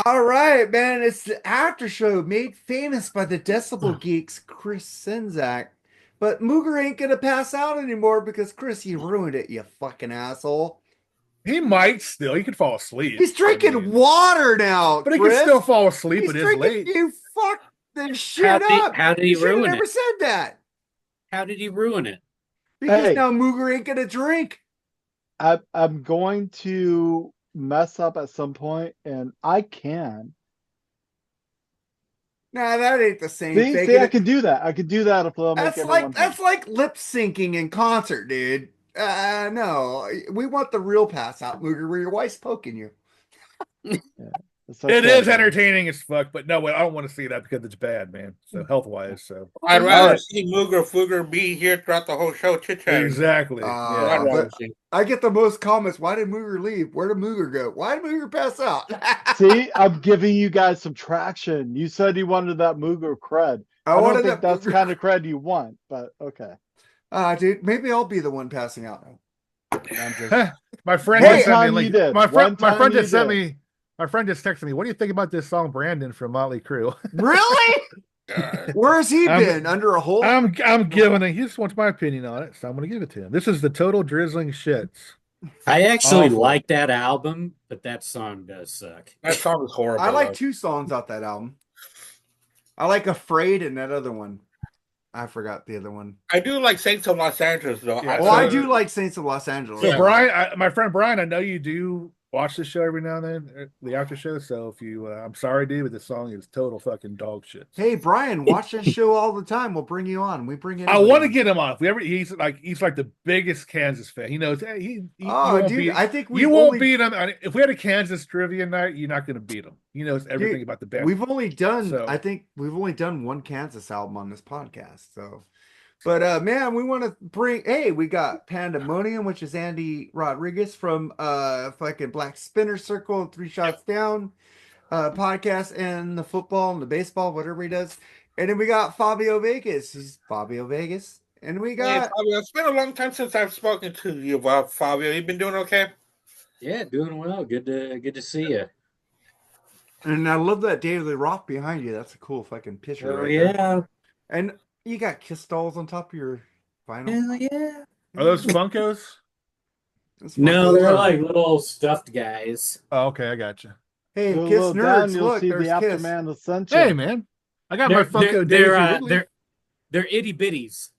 All right, man. It's the after show made famous by the Decibel Geeks, Chris Czynszak. But Mooger ain't gonna pass out anymore because Chris, you ruined it, you fucking asshole. He might still. He could fall asleep. He's I drinking mean, water now, but he could still Chris. fall asleep. He's It is drinking. late. You fucked this How shit did he, up. how did You he should have ruin never it? said that How did he ruin it? because Hey, now Mooger ain't gonna drink. I'm going to mess up at some point, and I can. Nah, that ain't the same. See, Faking I it. can do that. I could do that if they'll make everyone That's drink. like lip syncing in concert, dude. No, we want the real pass out, Mooger, where your wife's poking you. Yeah, it's It okay, is guys. entertaining as fuck, but no, I don't want to see that because it's bad, man. So health wise, so Well, I'd you All rather right. see Mooger Fluger be here throughout the whole show chit chatting. exactly, I'd yeah. rather But see. I get the most comments. Why did Mooger leave? Where did Mooger go? Why did Mooger pass out? See, I'm giving you guys some traction. You said you wanted that Mooger cred. I I don't wanted think that that's the Mooger. kind of cred you want, but okay. Dude, maybe I'll be the one passing out now. No, I'm joking. My friend One just Hey, sent me a time you link. did. One My time friend you just sent did. me. My friend just texted me. What do you think about this song, Brandon from Motley Crue? really? God. Where's he I'm been? Under a hole? I'm giving it. He just wants my opinion on it, so I'm gonna give it to him. This is the total drizzling shits. I actually Awful. like that album, but that song does suck. That song is I horrible, like though. two songs off that album. I like Afraid and that other one. I forgot the other one. I do like Saints of Los Angeles, though. Yeah, Well, I do like Saints of Los So Angeles. Yeah. Brian, my friend Brian, I know you do watch the show every now and then, the after show. So if you, I'm sorry, dude, but this song is total fucking dog shit. Hey, Brian, watch this show all the time. We'll bring you on. We bring I anybody want to on. get him on. If we ever, he's like the biggest Kansas fan. He knows. Hey, you Oh, won't dude, beat I think you we've won't only beat him. If we had a Kansas trivia night, you're not going to beat him. He knows dude, everything about the band. we've only done I So think we've only done one Kansas album on this podcast. So but man, we want to bring hey, we got Pandemonium, which is Andy Rodriguez from fucking Black Spinner Circle, Three Yep. Shots Down podcast and the football and the baseball, whatever he does. And then we got Fabio Vegas. He's Fabio Vegas. And we Hey, got Fabio, it's been a long time since I've spoken to you, Fabio. You been doing okay? Yeah, doing well. Good to see you. and I love that David Lee Roth behind you. That's a cool fucking picture Oh right there. yeah, And you got kiss dolls on top of your vinyl. hell yeah. are those Funkos? That's No, Funkos. they're like little stuffed guys. Oh, okay, I got you. Hey, Go a Kiss little down, Nerds, you'll look, see there's the Kiss. Afterman Hey, Ascension. man, I got my They're Funko Daisy Ridley. they're itty bitties.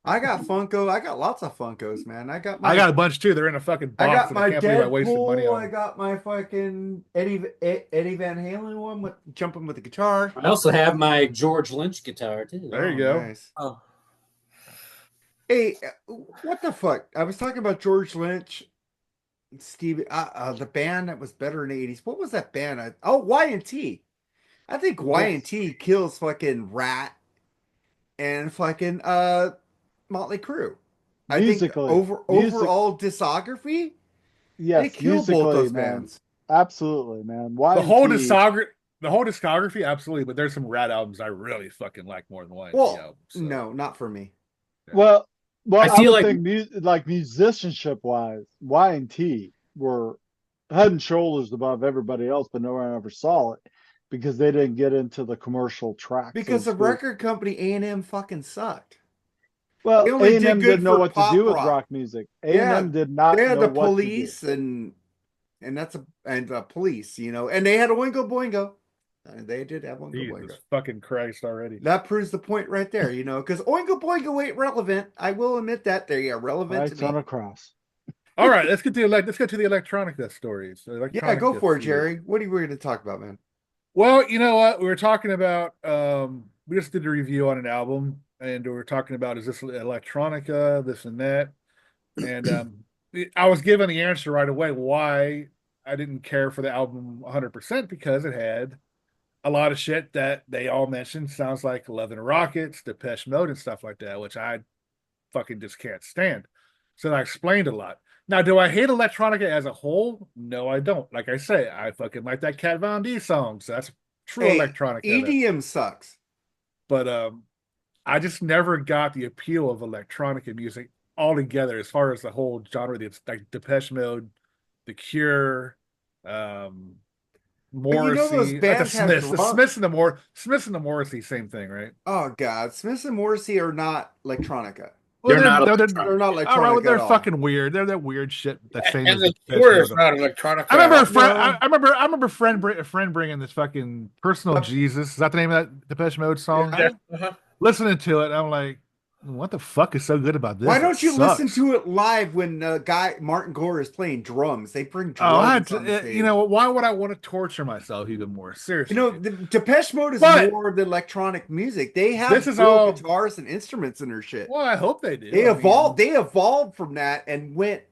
I got Funko. I got lots of Funkos, man. I got a bunch too. They're in a fucking I box, got and I my can't believe I wasted money Deadpool. on I them. got my fucking Eddie Van Halen one with jumping with the guitar. I also have my George Lynch guitar too. There you Oh, go. nice. Oh, Hey, what the fuck? I was talking about George Lynch, Steve, the band that was better in the '80s. What was that band? Oh, Y&T. I think Yes. Y&T kills fucking Rat and fucking Motley Crue. I think Musically. Music. overall discography, they Yes, kill both musically, those man. bands. Absolutely, man. The whole Y&T. discography, absolutely. But there's some rad albums I really fucking like more than YNT Well, albums. So. no, not for me. Well, I I feel would like think like musicianship wise, Y&T were head and shoulders above everybody else, but no one ever saw it because they didn't get into the commercial track. Because So the to speak. record company A&M fucking sucked. They Well, only did A&M good didn't know for what to do pop with rock. rock music. Yeah, A&M did they not had know the what to do. police and that's a and the police, and they had Oingo Boingo. They did have Oingo Boingo. Jesus fucking Christ already. That proves the point right there, because Oingo Boingo ain't relevant. I will admit that they're irrelevant to Right on me. a cross. All right, let's get to the electronica stories. Yeah, go Electronica for it, feud. Jerry. What are we going to talk about, man? Well, you know what? We were talking about we just did a review on an album and we were talking about is this electronica, this and that. And I was given the answer right away why I didn't care for the album 100% because it had a lot of shit that they all mentioned. Sounds like Love and Rockets, Depeche Mode, and stuff like that, which I fucking just can't stand. So I explained a lot. Now, do I hate electronica as a whole? No, I don't. Like I say, I fucking like that Cat Von D song. So that's true Hey, electronica of it. EDM sucks. But I just never got the appeal of electronica music altogether as far as the whole genre. It's like Depeche Mode, The Cure, um, Morrissey. those Like the bands have Smiths. The drums. Smiths and the Morrissey, same thing, right? Oh God, Smith and Morrissey are not electronica. Well, They're not they're, They're not all right, well, electronic they're at all. fucking weird. They're that weird shit. That same And as the the Depeche Cure is Mode. not electronic. I remember a at all. friend. No. I remember a friend bringing this fucking Personal Yep. Jesus. Is that the name of that Depeche Mode song? Yeah. Yeah, uh-huh. Listening to it, I'm like, what the fuck is so good about this? Why It don't you listen sucks. to it live when guy Martin Gore is playing drums? They bring Oh, drums on the stage. you know, why would I want to torture myself even more? Seriously, You know, the Depeche Mode is But- more than electronic music. They have This is real all- guitars and instruments in their shit. well, I hope they do. They I mean, evolved. They evolved from that and went.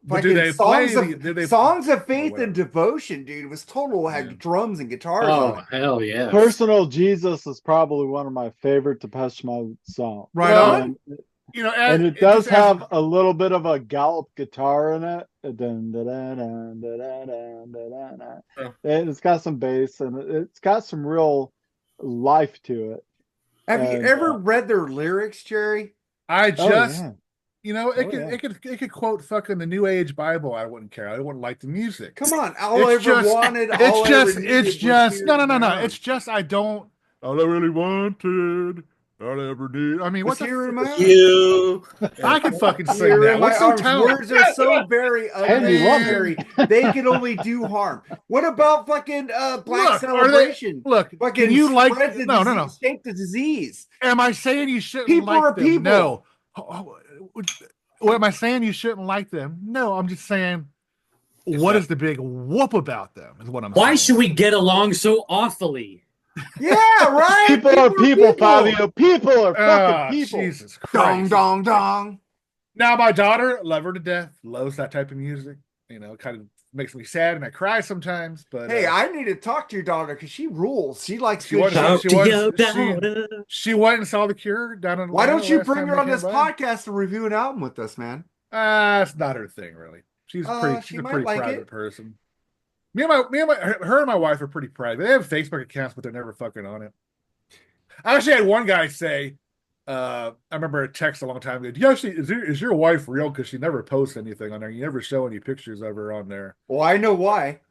but do Fucking they play? songs of faith whatever. and devotion, dude. It was total had Yeah. drums and guitars Oh on it. hell yeah! Personal Jesus is probably one of my favorite Depeche Mode songs. Right Well, on. You know, And it just does as- have a little bit of a gallop guitar in it. Dun, da, da, dun, da, da, dun, da, da, da. Yeah. And it's got some bass and it's got some real life to it. Have you And, ever read their lyrics, Jerry? I Oh, just, yeah. you know, it Oh, could, yeah. it could quote fucking the New Age Bible. I wouldn't care. I wouldn't like the music. Come on, all I It's ever just- wanted. It's all I ever just, needed it's was just, you no. in my It's arms. just, I don't, all I really wanted, all I ever need. I mean, Was what the here in fuck? my arms. You. I can fucking sing Here that. in my What's so arms. talented? Words are so very Andy, ugly, what- Jerry. They can only do harm. What about fucking Black Look, Celebration? Look, Fucking can you like, spread the no, disease, shake the disease. Am I saying you shouldn't People like are them? people. No. What am I saying? You shouldn't like them? No, I'm just saying. What is the big whoop about them? Is what I'm saying. Why should we get along so awfully? Yeah, right. People are people, Fabio. People are Ah, fucking people. Jesus Dong Christ. dong dong. Now my daughter, love her to death, loves that type of music. You know, it kind of makes me sad and I cry sometimes. But Hey, I need to talk to your daughter because she rules. She likes She good wants- shit. Talk she to wants- your she- daughter. she went and saw The Cure down in Why Atlanta don't you last bring time her they on came this by. podcast to review an album with us, man? It's not her thing, really. She's pretty. she She's a might pretty like private it. person. Her and my wife are pretty private. They have Facebook accounts, but they're never fucking on it. I actually had one guy say, I remember a text a long time ago. Do you actually is your wife real? Because she never posts anything on there. You never show any pictures of her on there. Well, I know why.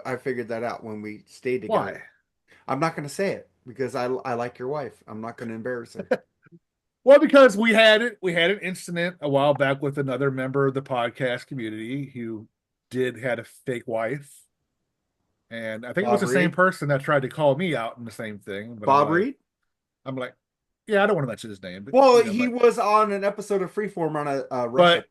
I figured that out when we stayed together. Why? I'm not going to say it because I like your wife. I'm not going to embarrass her. Well, because we had an incident a while back with another member of the podcast community who had a fake wife. And I think it was Bob the same Reed? person that tried to call me out in the same thing. But Bob I'm like, Reed? I'm like, yeah, I don't want to mention his name. But, Well, you know, he but- was on an episode of Freeform on a Russia. But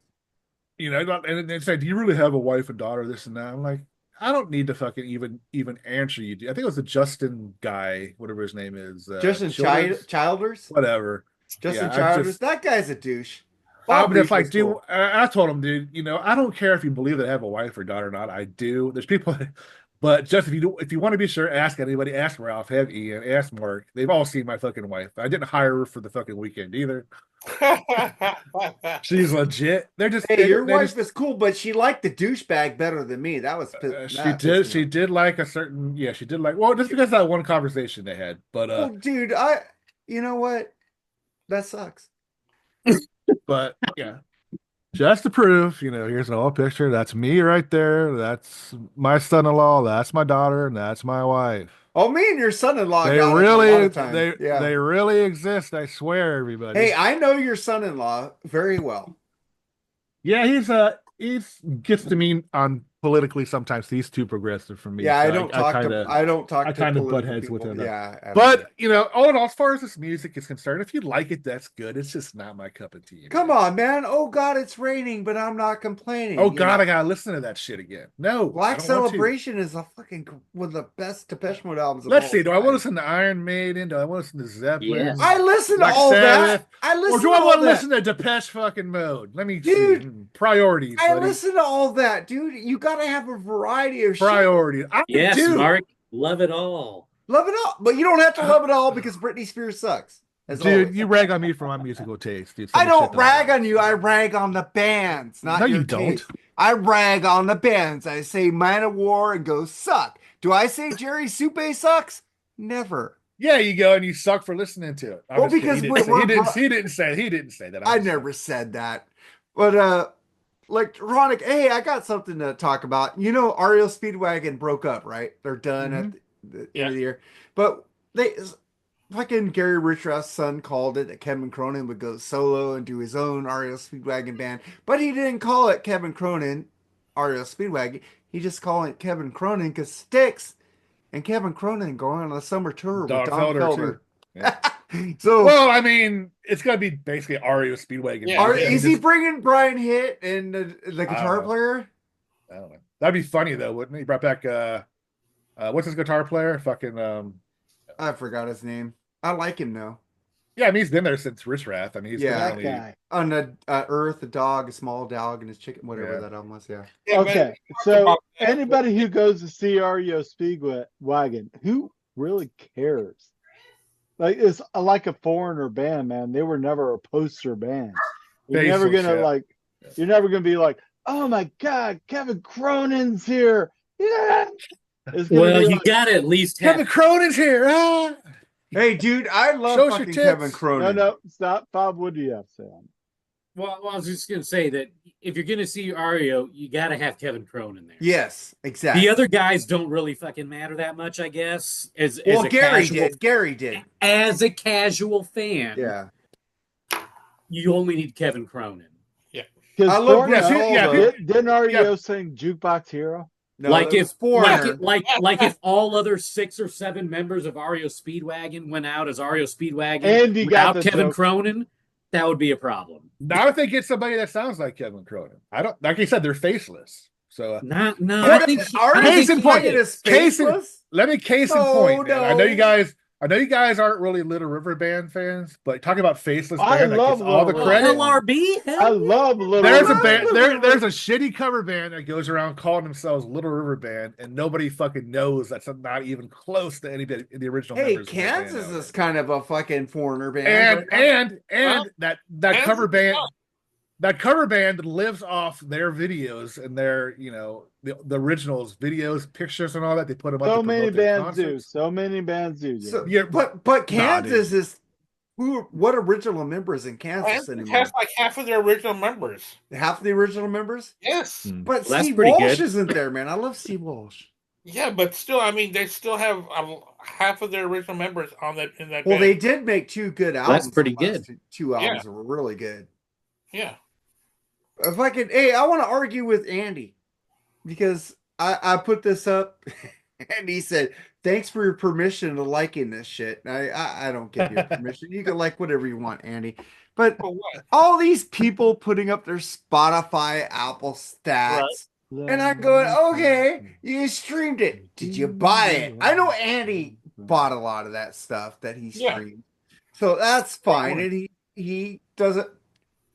you know, and they say, "Do you really have a wife and daughter?" This and that. I'm like, I don't need to fucking even answer you. I think it was the Justin guy, whatever his name is. Justin Childers? Childers? Whatever. Justin Yeah, I Childers? just- That guy's a douche. I'm Bob just Reed like, was dude. cool. I told him, dude. You know, I don't care if you believe that I have a wife or daughter or not. I do. There's people, but just if you want to be sure, ask anybody. Ask Ralph. Have Ian. Ask Mark. They've all seen my fucking wife. I didn't hire her for the fucking weekend either. She's legit. They're just. Hey, your they're wife is cool, but she liked the douchebag better than me. That was She did like a certain. Yeah, she did like. Well, just because of that one conversation they had, but Oh, dude, you know what? That sucks. but yeah. Just to prove, you know, here's an old picture. That's me right there. That's my son-in-law. That's my daughter, and that's my wife. Oh, me and your son-in-law. They got it a lot really, of times. they really exist. I swear, everybody. Hey, I know your son-in-law very well. yeah, he's gets to me on politically sometimes. He's too progressive for me. Yeah, so I don't talk kinda, to. I don't talk I to. kinda butt political heads with people. him. Yeah, I don't But know. you know, all in all, as far as this music is concerned, if you like it, that's good. It's just not my cup of tea. Come on, man. Oh God, it's raining, but I'm not complaining. Oh You God, know? I gotta listen to that shit again. No, Black I don't want to. Celebration is a fucking one of the best Depeche Mode albums. Of Let's all see. Do I want to time. listen to Iron Maiden? Do I want to listen to Zeppelin? Yes. I listen to Black all Sabbath? that. I listen Or do to I all want to that. listen to Depeche fucking Mode? Let me Dude, see. Priorities. I buddy. listen to all that, dude. You got to have a variety of shit. Priorities. I Yes, do. Mark, love it all. Love it all, but you don't have to love it all because Britney Spears sucks. As Dude, always. you rag on me for my musical taste. Dude. I don't rag on you. I rag on the bands, not No, your you don't. taste. I rag on the bands. I say Man of War and go suck. Do I say Jerry Supe sucks? Never. Yeah, you go and you suck for listening to it. I'm Well, just kidding. because he didn't say that. I I'm just never said that. But electronic. Hey, I got something to talk about. You know, Ario Speedwagon broke up, right? They're done at the end of the year. But they fucking Gary Richrath's son called it that Kevin Cronin would go solo and do his own Ario Speedwagon band. But he didn't call it Kevin Cronin Ario Speedwagon. He just called it Kevin Cronin because Styx and Kevin Cronin going on a summer tour Don with Don Felder, Felder. too. Yeah. So, Well, I mean, it's gonna be basically Ario Speedwagon. Yeah. is he bringing Brian Hitt and the guitar know. player? I don't know. That'd be funny though, wouldn't he? Brought back what's his guitar player? Fucking I forgot his name. I like him though. yeah, I mean he's been there since Richrath. I mean he's Yeah. That guy. On the Earth, a dog, a small dog, and his chicken, whatever Yeah. that album was. Yeah. Yeah, but Okay, talk so about that. anybody who goes to see REO Speedwagon, who really cares? Like it's like a foreigner band, man. They were never a poster band. You're never Faceless, gonna yeah. you're never gonna be like, oh my god, Kevin Cronin's here. Yeah. It's gonna Well, be you like, got to at least have. Kevin Cronin's here. Ah! Hey, dude, I love Show us your fucking tits. Kevin Cronin. no, stop. Bob, what do you have to say on it? Well, I was just going to say that if you're going to see Ario, you got to have Kevin Cronin there. Yes, exactly. The other guys don't really fucking matter that much, I guess. As well, a Gary casual, did. Gary did. As a casual fan, Yeah. you only need Kevin Cronin. Because I love Bruce Hall, didn't REO sing Jukebox Hero? No, like that was if Foreigner. like if all other 6 or 7 members of Ario Speedwagon went out as Ario Speedwagon And you got without the Kevin joke. Cronin, that would be a problem. Now if they get somebody that sounds like Kevin Cronin. I don't like I said, they're faceless. So No, Yeah, I think Ario Case in point. Speedwagon is Case in- faceless? let me case in No, point. Man. I know you no. guys aren't really Little River Band fans, but talking about faceless I band, that love gets all the Little credit. River. LRB. I Hell, love Little There's a River. band. There's a shitty cover band that goes around calling themselves Little River Band, and nobody fucking knows that's not even close to anybody the original Hey, members. of that band Kansas nowadays. is kind of a fucking foreigner band. and right now. and that cover band. That cover band lives off their videos and their, the originals, videos, pictures, and all that. They put them up. So to many promote their bands do. concerts. So many bands do. So, Yeah, but Kansas is what original members in Kansas Kansas anymore? has like half of their original members. Half the original members? Yes. Hmm. But Well, that's Steve pretty Walsh good. isn't there, man. I love Steve Walsh. Yeah, but still, I mean, they still have half of their original members on that in that. Well, band. they did make 2 good albums. That's pretty The last good. Two albums were really good. Yeah. If I could, hey, I want to argue with Andy because I put this up and he said, "Thanks for your permission to liking this shit." I don't give you permission. You can like whatever you want, Andy. But For what? all these people putting up their Spotify, Apple stats, and I'm going, okay, you streamed it. Did you buy it? I know Andy bought a lot of that stuff that he Yeah. streamed, so that's fine. And he doesn't.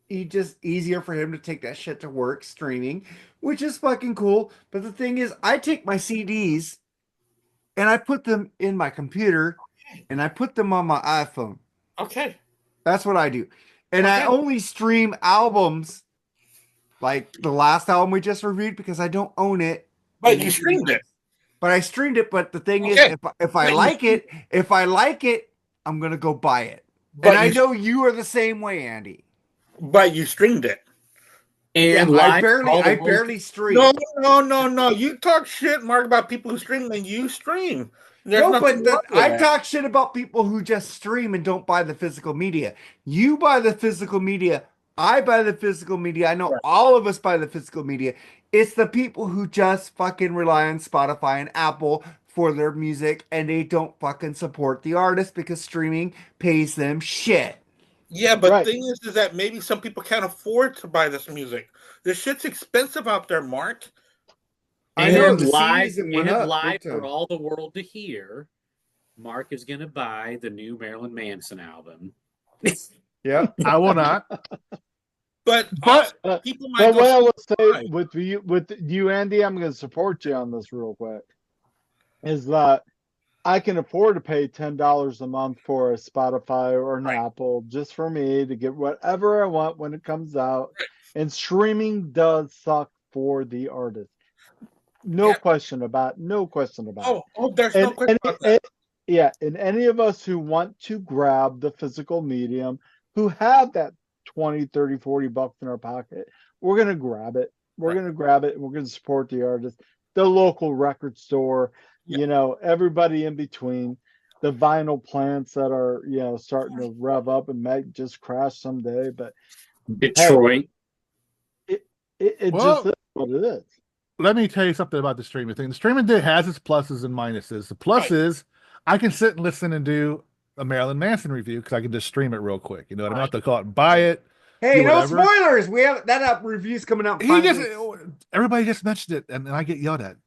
He just easier for him to take that shit to work streaming, which is fucking cool. But the thing is, I take my CDs and I put them in my computer and I put them on my iPhone. Okay. That's what I do. And I only stream albums like the last album we just reviewed because I don't own it. But you streamed it. But I streamed it. But the thing Okay. is, if I like it, I'm gonna go buy it. But And I you- know you are the same way, Andy. But you streamed it. And Yeah, I live for all the world- barely stream. No. You talk shit, Mark, about people who stream, and you stream. There's No, nothing but wrong with I that. talk shit about people who just stream and don't buy the physical media. You buy the physical media. I buy the physical media. I know Right. all of us buy the physical media. It's the people who just fucking rely on Spotify and Apple for their music and they don't fucking support the artist because streaming pays them shit. Yeah, but Right. the thing is that maybe some people can't afford to buy this music. This shit's expensive out there, Mark. I know, And the live, season went and up live big for time. all the world to hear. Mark is going to buy the new Marilyn Manson album. Yeah. I will not. But But- also, people might But go what I will say Right. with you, Andy, I'm going to support you on this real quick. Is that I can afford to pay $10 a month for a Spotify or an Right. Apple just for me to get whatever I want when it comes out. And streaming does suck for the artist. No Yeah. question about it. there's no question about that. And any of us who want to grab the physical medium, who have that 20, 30, $40 in our pocket, we're gonna grab it. We're gonna grab it and we're gonna support the artist, the local record store, everybody in between, the vinyl plants that are, starting to rev up and might just crash someday. But Detroit. hey, it just is what it is. Let me tell you something about the streaming thing. The streaming thing has its pluses and minuses. The plus is I can sit and listen and do a Marilyn Manson review because I can just stream it real quick. You know what I mean? I don't have to call it and buy it. Hey, no spoilers. We have that review's coming out. Everybody just mentioned it, and I get yelled at.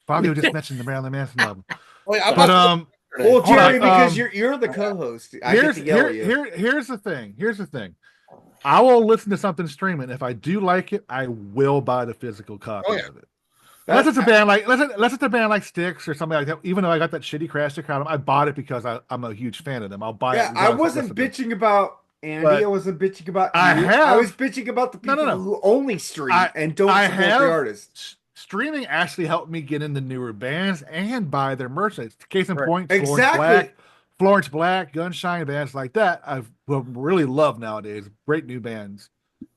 Fabio just mentioned the Marilyn Manson album. Well, Jerry, because you're the co-host. I get to yell at you. Here's the thing. I will listen to something streaming. If I do like it, I will buy the physical copy of it. Unless it's a band like Styx or something like that. Even though I got that shitty Crash to crowd, I bought it because I'm a huge fan of them. I'll buy it. Yeah, I wasn't bitching about Andy. I wasn't bitching about you. I was bitching about the people who only stream and don't support the artists. Streaming actually helped me get into newer bands and buy their merchandise. Case in point, Florence Black, Gunshine, bands like that. I really love nowadays. Great new bands.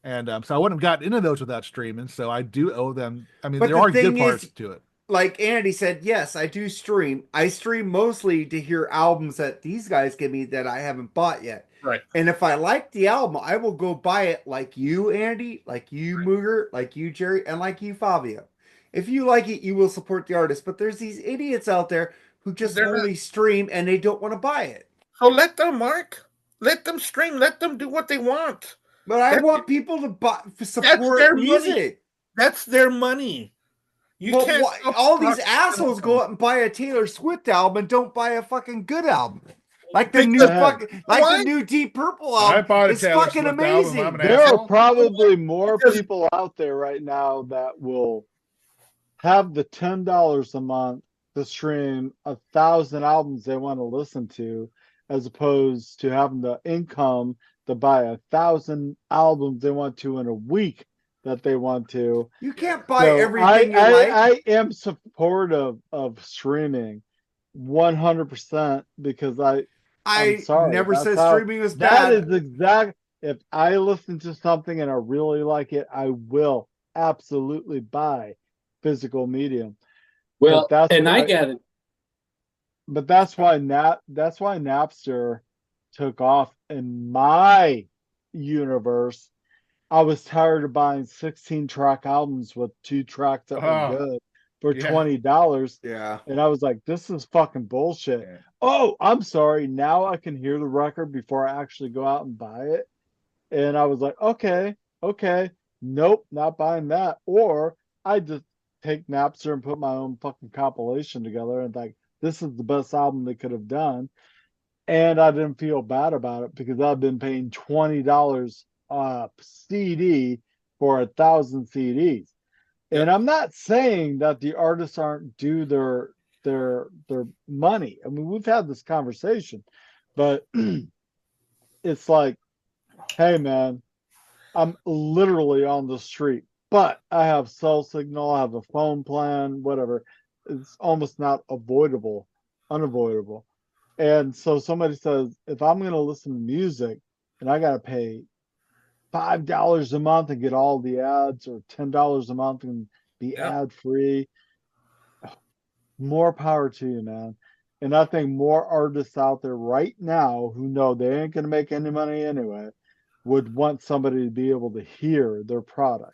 And so I wouldn't have gotten into those without streaming. So I do owe them. I mean, there are good parts to it. Like Andy said, yes, I do stream. I stream mostly to hear albums that these guys give me that I haven't bought yet. Right. And if I like the album, I will go buy it like you, Andy, like you, Mooger, like you, Jerry, and like you, Fabio. If you like it, you will support the artist. But there's these idiots out there who just only stream and they don't want to buy it. So let them, Mark. Let them stream. Let them do what they want. But I want people to support their music. Money. That's their money. You can't. All these assholes go out and buy a Taylor Swift album and don't buy a fucking good album. Like the new Deep Purple album. It's fucking amazing. There are probably more people out there right now that will have the $10 a month to stream 1,000 albums they want to listen to, as opposed to having the income to buy 1,000 albums they want to in a week that they want to. You can't buy everything you like. I am supportive of streaming 100% because I'm sorry, never said streaming was bad. That is exact. If I listen to something and I really like it, I will absolutely buy physical medium. Well, I get it. But that's why Napster took off in my universe. I was tired of buying 16-track albums with 2 tracks that were good for $20. Yeah. And I was like, this is fucking bullshit. Yeah. Oh, I'm sorry. Now I can hear the record before I actually go out and buy it. And I was like, okay. Nope, not buying that. Or I just take Napster and put my own fucking compilation together and like, this is the best album they could have done. And I didn't feel bad about it because I've been paying $20 a CD for 1,000 CDs. And I'm not saying that the artists aren't due their money. I mean, we've had this conversation, but it's like, hey man, I'm literally on the street, but I have cell signal, I have a phone plan, whatever. It's almost not unavoidable. And so somebody says, if I'm going to listen to music and I got to pay $5 a month and get all the ads, or $10 a month and be ad free, more power to you, man. And I think more artists out there right now who know they ain't going to make any money anyway would want somebody to be able to hear their product.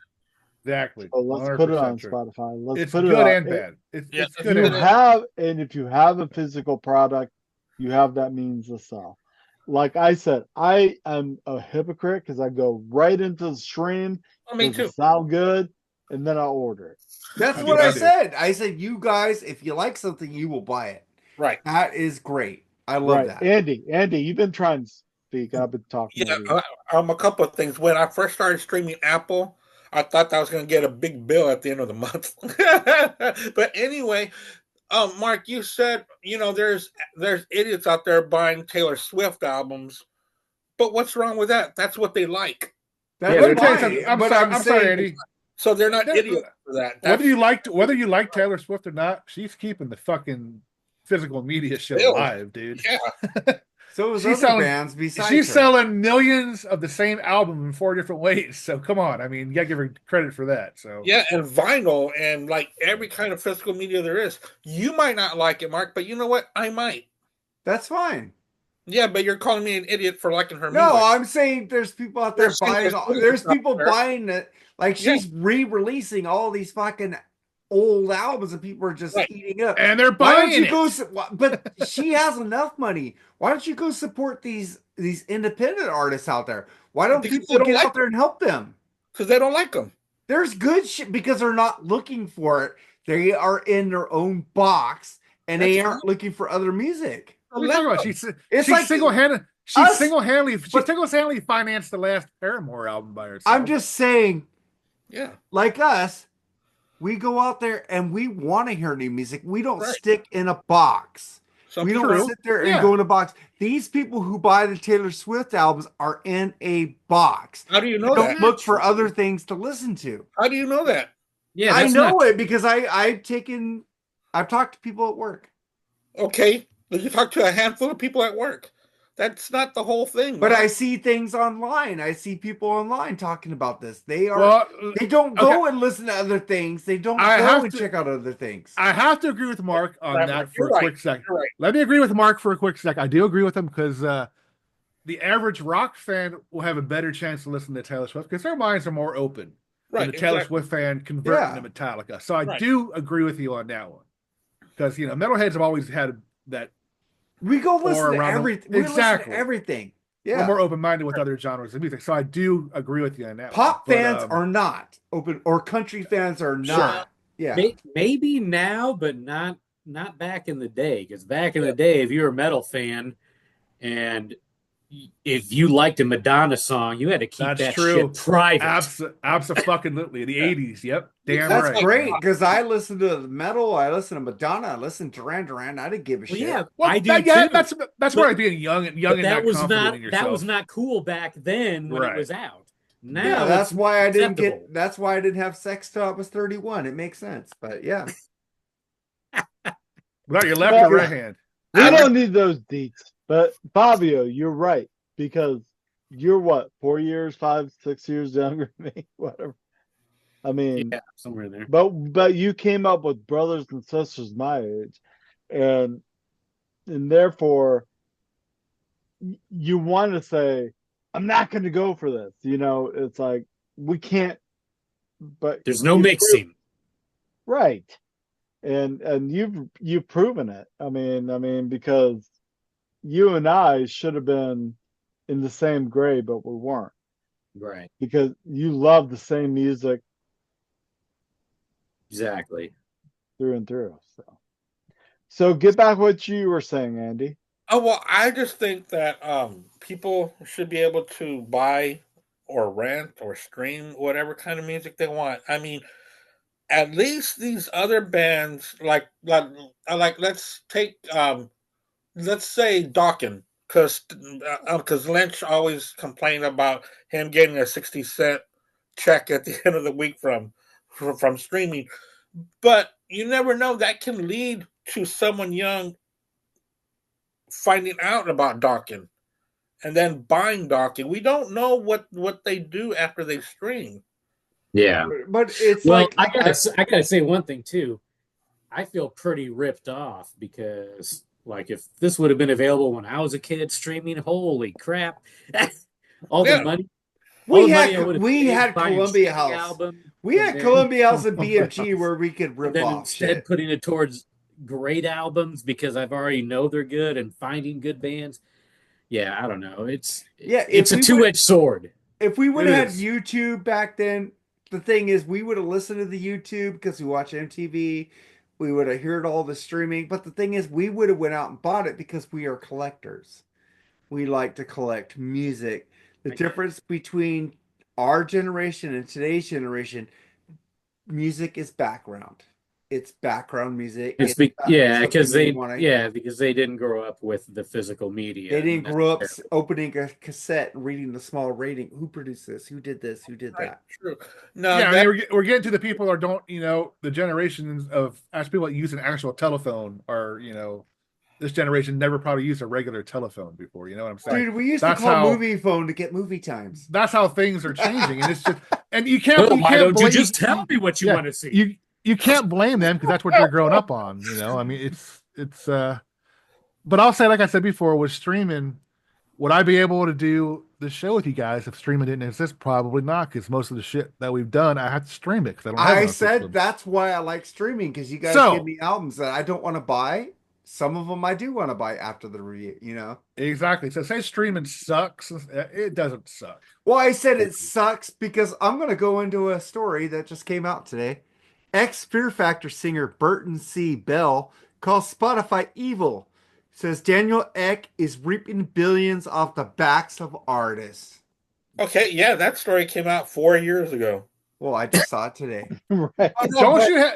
Exactly. So let's put it on Spotify. It's good and bad. It's good and bad. If you have a physical product, you have that means to sell. Like I said, I am a hypocrite because I go right into the stream. Me too. Sound good, and then I'll order it. That's what I said. I said, you guys, if you like something, you will buy it. Right. That is great. I love that. Andy, you've been trying to speak. I've been talking. Yeah, a couple of things. When I first started streaming Apple, I thought I was going to get a big bill at the end of the month. But anyway, Mark, you said, there's idiots out there buying Taylor Swift albums, but what's wrong with that? That's what they like. I'm sorry, Andy. So they're not idiots for that. Whether you like Taylor Swift or not, she's keeping the fucking physical media shit alive, dude. Yeah. So was she's other selling bands besides she's her. selling millions of the same album in 4 different ways. So come on, I mean, you gotta give her credit for that. So Yeah, and vinyl and like every kind of physical media there is. You might not like it, Mark, but you know what? I might. That's fine. Yeah, but you're calling me an idiot for liking her No, music. I'm saying there's people out there You're saying buying. there's There's idiots out people there. buying it. Like Yeah. she's re-releasing all these fucking old albums, and people are just Right. eating up. and they're Why don't buying you go? it. But she has enough money. Why don't you go support these independent artists out there? Why don't Because people they don't get like out there and help them? Because they don't like them. There's good shit because they're not looking for it. They are in their own box, and That's they fine. aren't looking for other music. What are you talking about? It's She like us, but- single-handedly financed the last Paramore album by herself. I'm just saying, Yeah. like us, we go out there and we want to hear new music. We don't Right. stick in a box. Some We people don't True. sit there and Yeah. go in a box. These people who buy the Taylor Swift albums are in a box. How do you They know don't that? look for other things to listen to. How do you know that? Yeah, I that's know not it because I've talked to people at work. Okay. You talk to a handful of people at work. That's not the whole thing. But Mark. I see things online. I see people online talking about this. They Well, don't go and listen to other things. They don't go and check out other things. I have to agree with Mark on Right, that Mark. for You're a right. quick second. You're right. Let me agree with Mark for a quick sec. I do agree with him because the average rock fan will have a better chance to listen to Taylor Swift because their minds are more open Right. than the Taylor Exactly. Swift fan converting Yeah. to Metallica. So I Right. do agree with you on that one because metalheads have always had that. We go Or listen to around the- everything. We listen Exactly. to everything. We're Yeah. more open minded with other genres of music. So I do agree with you on that. Pop one. fans are not open, or country fans are not. Yeah. maybe now, but not back in the day. Because back in the day, if you were a metal fan and if you liked a Madonna song, you had to keep That's that true. shit private. Absolutely. The 80s. Yep. Damn That's right. great because I listen to metal. I listen to Madonna. I listen to Duran Duran. I didn't give a Well, shit. yeah, Well, I do yeah, too. that's But- where being young But and not confident in yourself. that was not cool back then when Right. it was out. Now Yeah, that's it's why I didn't acceptable. That's why I didn't have sex till I was 31. It makes sense, but yeah. Without your left Well, or right hand. We don't need those deets. But Fabio, you're right because you're what 4 years, 5, 6 years younger than me, whatever. I mean, Yeah, somewhere in there. but you came up with brothers and sisters my age, and therefore you want to say, I'm not going to go for this. It's like we can't. But There's no you mixing. right, and you've proven it. I mean because you and I should have been in the same grade, but we weren't Right. because you love the same music Exactly. through and through. So get back what you were saying, Andy. Oh well, I just think that people should be able to buy or rent or stream whatever kind of music they want. I mean, at least these other bands like let's say Dawkins, because Lynch always complained about him getting a 60 cent check at the end of the week from streaming, but you never know, that can lead to someone young finding out about Dawkins and then buying Dawkins. We don't know what they do after they stream. Yeah. But it's Well, like I gotta say one thing too. I feel pretty ripped off because, like, if this would have been available when I was a kid streaming, holy crap! All the Yeah. money. we I had would've we paid had buying Columbia streaming House. album, We and had then- Columbia House and BMG where we could and rip then off instead shit. putting it towards great albums because I've already know they're good and finding good bands. Yeah, I don't know. It's if a we two-edged sword. If we would It have had is. YouTube back then, the thing is, we would have listened to the YouTube because we watch MTV. We would have heard all the streaming. But the thing is, we would have went out and bought it because we are collectors. We like to collect music. The difference between our generation and today's generation, music is background. It's background music. It's something because you wanna- because they didn't grow up with the physical media. They didn't grow up necessarily. opening a cassette and reading the small rating. Who produced this? Who did this? Who did Right, that? true. No, Yeah, I that, mean, we're getting to the people that don't, the generations of actual people that use an actual telephone are, this generation never probably used a regular telephone before. You know what I'm saying? Dude, we used That's to call how- movie phone to get movie times. That's how things are changing, and it's just and you can't. Well, you why can't don't you blame, just tell me what you want to see? You can't blame them because that's what they're growing up on. You know, I mean, it's. But I'll say, like I said before, with streaming, would I be able to do the show with you guys if streaming didn't exist? Probably not, because most of the shit that we've done, I had to stream it because I don't have I no said system. that's why I like streaming, because you guys So- give me albums that I don't want to buy. Some of them I do want to buy after the review, you know? Exactly. So say streaming sucks. It doesn't suck. Well, I said it sucks because I'm going to go into a story that just came out today. Ex-Fear Factor singer Burton C. Bell calls Spotify evil. Says Daniel Ek is reaping billions off the backs of artists. Okay, yeah, that story came out 4 years ago. Well, I just saw it today. Right.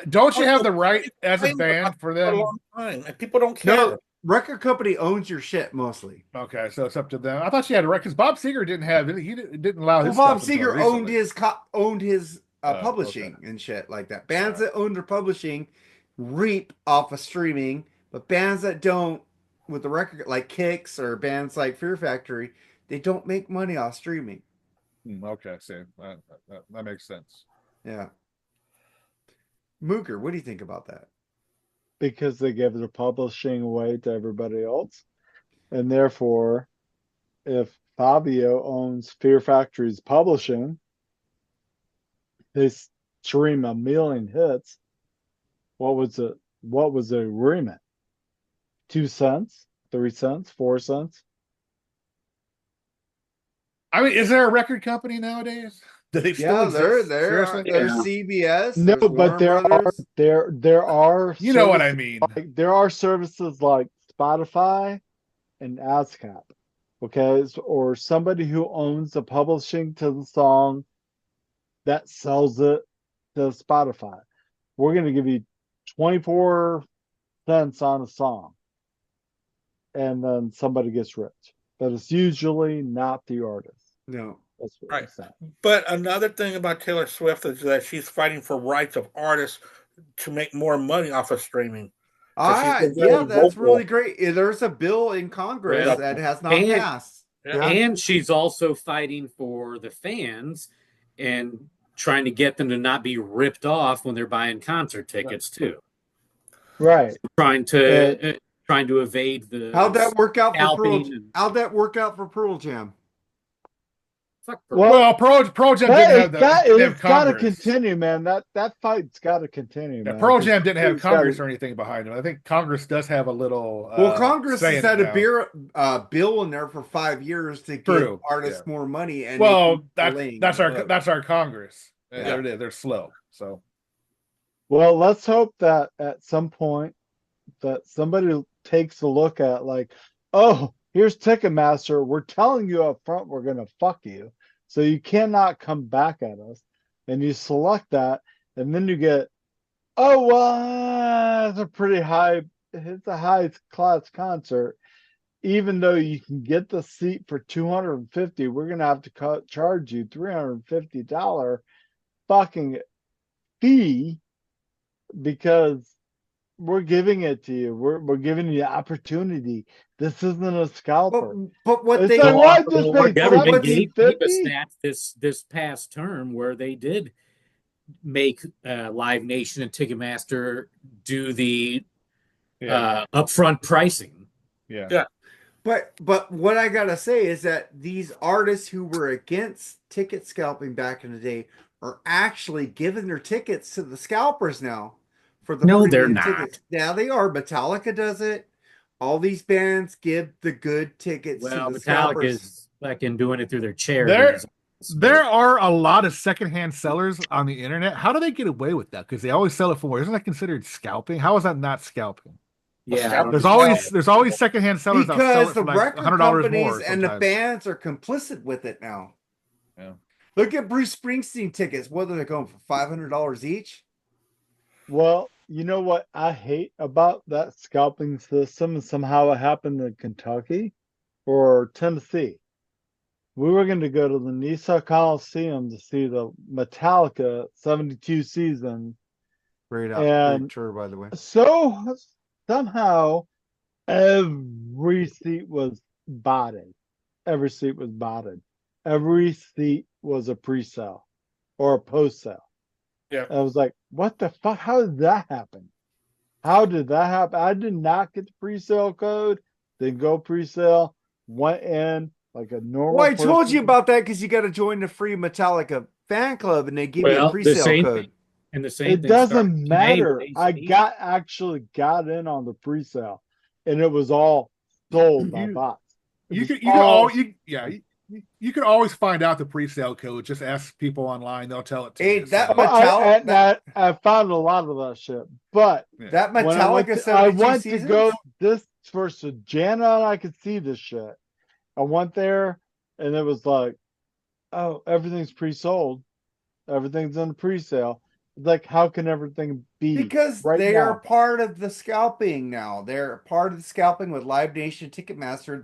Don't you have the right as a band for a them? long time, and people don't care. No, record company owns your shit mostly. Okay, so it's up to them. I thought you had a right because Bob Seger didn't have it. He didn't allow Well, his. Bob stuff until Seger owned recently. his Oh, publishing okay. and shit like that. Bands that own their publishing reap off of streaming, but bands that don't, with the record like Kicks or bands like Fear Factory, they don't make money off streaming. Okay, see, that makes sense. Yeah. Mooger, what do you think about that? Because they give the publishing away to everybody else. And therefore, if Fabio owns Fear Factory's publishing, they stream 1 million hits. What was the agreement? 2 cents, 3 cents, 4 cents? I mean, is there a record company nowadays? Do they still exist? there's Seriously? CBS. No, there's but Warner Brothers. there are You know what I services mean. like, there are services like Spotify and ASCAP, okay, or somebody who owns the publishing to the song that sells it to Spotify. We're going to give you 24 cents on a song, and then somebody gets rich. But it's usually not the artist. No. That's what Right. I'm saying. But another thing about Taylor Swift is that she's fighting for rights of artists to make more money off of streaming. she's been very Yeah, that's vocal. really great. There's a bill in Congress Well, that has not and- passed. Yeah. And she's also fighting for the fans and trying to get them to not be ripped off when they're buying concert tickets too. Right. Trying to evade the How'd that work out for scalping and- How'd that work out for Pearl Jam? fuck Well, Pearl Jam didn't have it's have got to Congress. continue, man. That fight's got to continue, Yeah, man. Pearl Jam didn't have It's gotta- Congress or anything behind them. I think Congress does have a little. Well, Congress say has in had it a now. bill in there for 5 years to give True, artists yeah. more money. And Well, they keep delaying that's it. our Congress. Yeah. There it is. They're slow. So Well, let's hope that at some point that somebody takes a look at like, oh, here's Ticketmaster. We're telling you up front we're gonna fuck you. So you cannot come back at us. And you select that, and then you get, oh well, it's a high class concert. Even though you can get the seat for $250, we're gonna have to charge you $350 fucking fee because we're giving it to you. We're giving you the opportunity. This isn't a scalper. But what It's they like, why just Well, pay the government gave a $17.50? stat this past term where they did make Live Nation and Ticketmaster do the upfront pricing. yeah. But what I gotta say is that these artists who were against ticket scalping back in the day are actually giving their tickets to the scalpers now. For the No, premium they're not. tickets. Now they are. Metallica does it. All these bands give the good tickets Well, to the Metallica scalpers. is fucking doing it through their charities. There are a lot of secondhand sellers on the internet. How do they get away with that? Because they always sell it for more. Isn't that considered scalping? How is that not scalping? Yeah, There's always secondhand sellers that sell Because it the for like record $100 companies more. and the sometimes. bands are complicit with it now. Yeah. Look at Bruce Springsteen tickets. What are they going for? $500 each? Well, you know what I hate about that scalping system, and somehow it happened in Kentucky or Tennessee. We were going to go to the Nisa Coliseum to see the Metallica 72 season. Great And- tour, by the way. So somehow Every seat was botted. Every seat was botted. Every seat was a pre-sale or a post-sale. Yeah. I was like, what the fuck? How did that happen? How did that happen? I did not get the pre-sale code. Didn't go pre-sale. Went in like a normal Well, I told person. you about that because you got to join the free Metallica fan club, and they give you a Well, the pre-sale same code. thing, and the same It thing started doesn't today with matter. I ACDC. actually got in on the pre-sale, and it was all sold by You- bots. It You was could you could always find out the pre-sale code. Just ask people online; they'll tell it to Hey, you. that So, I found a lot of that shit. But yeah. That when Metallica I 72 went to seasons? go this for Sajana, and I could see this shit. I went there, and it was like, oh, everything's pre-sold. Everything's in the pre-sale. It's like, how can everything be Because right they are now? part of the scalping now. They're part of the scalping with Live Nation Ticketmaster.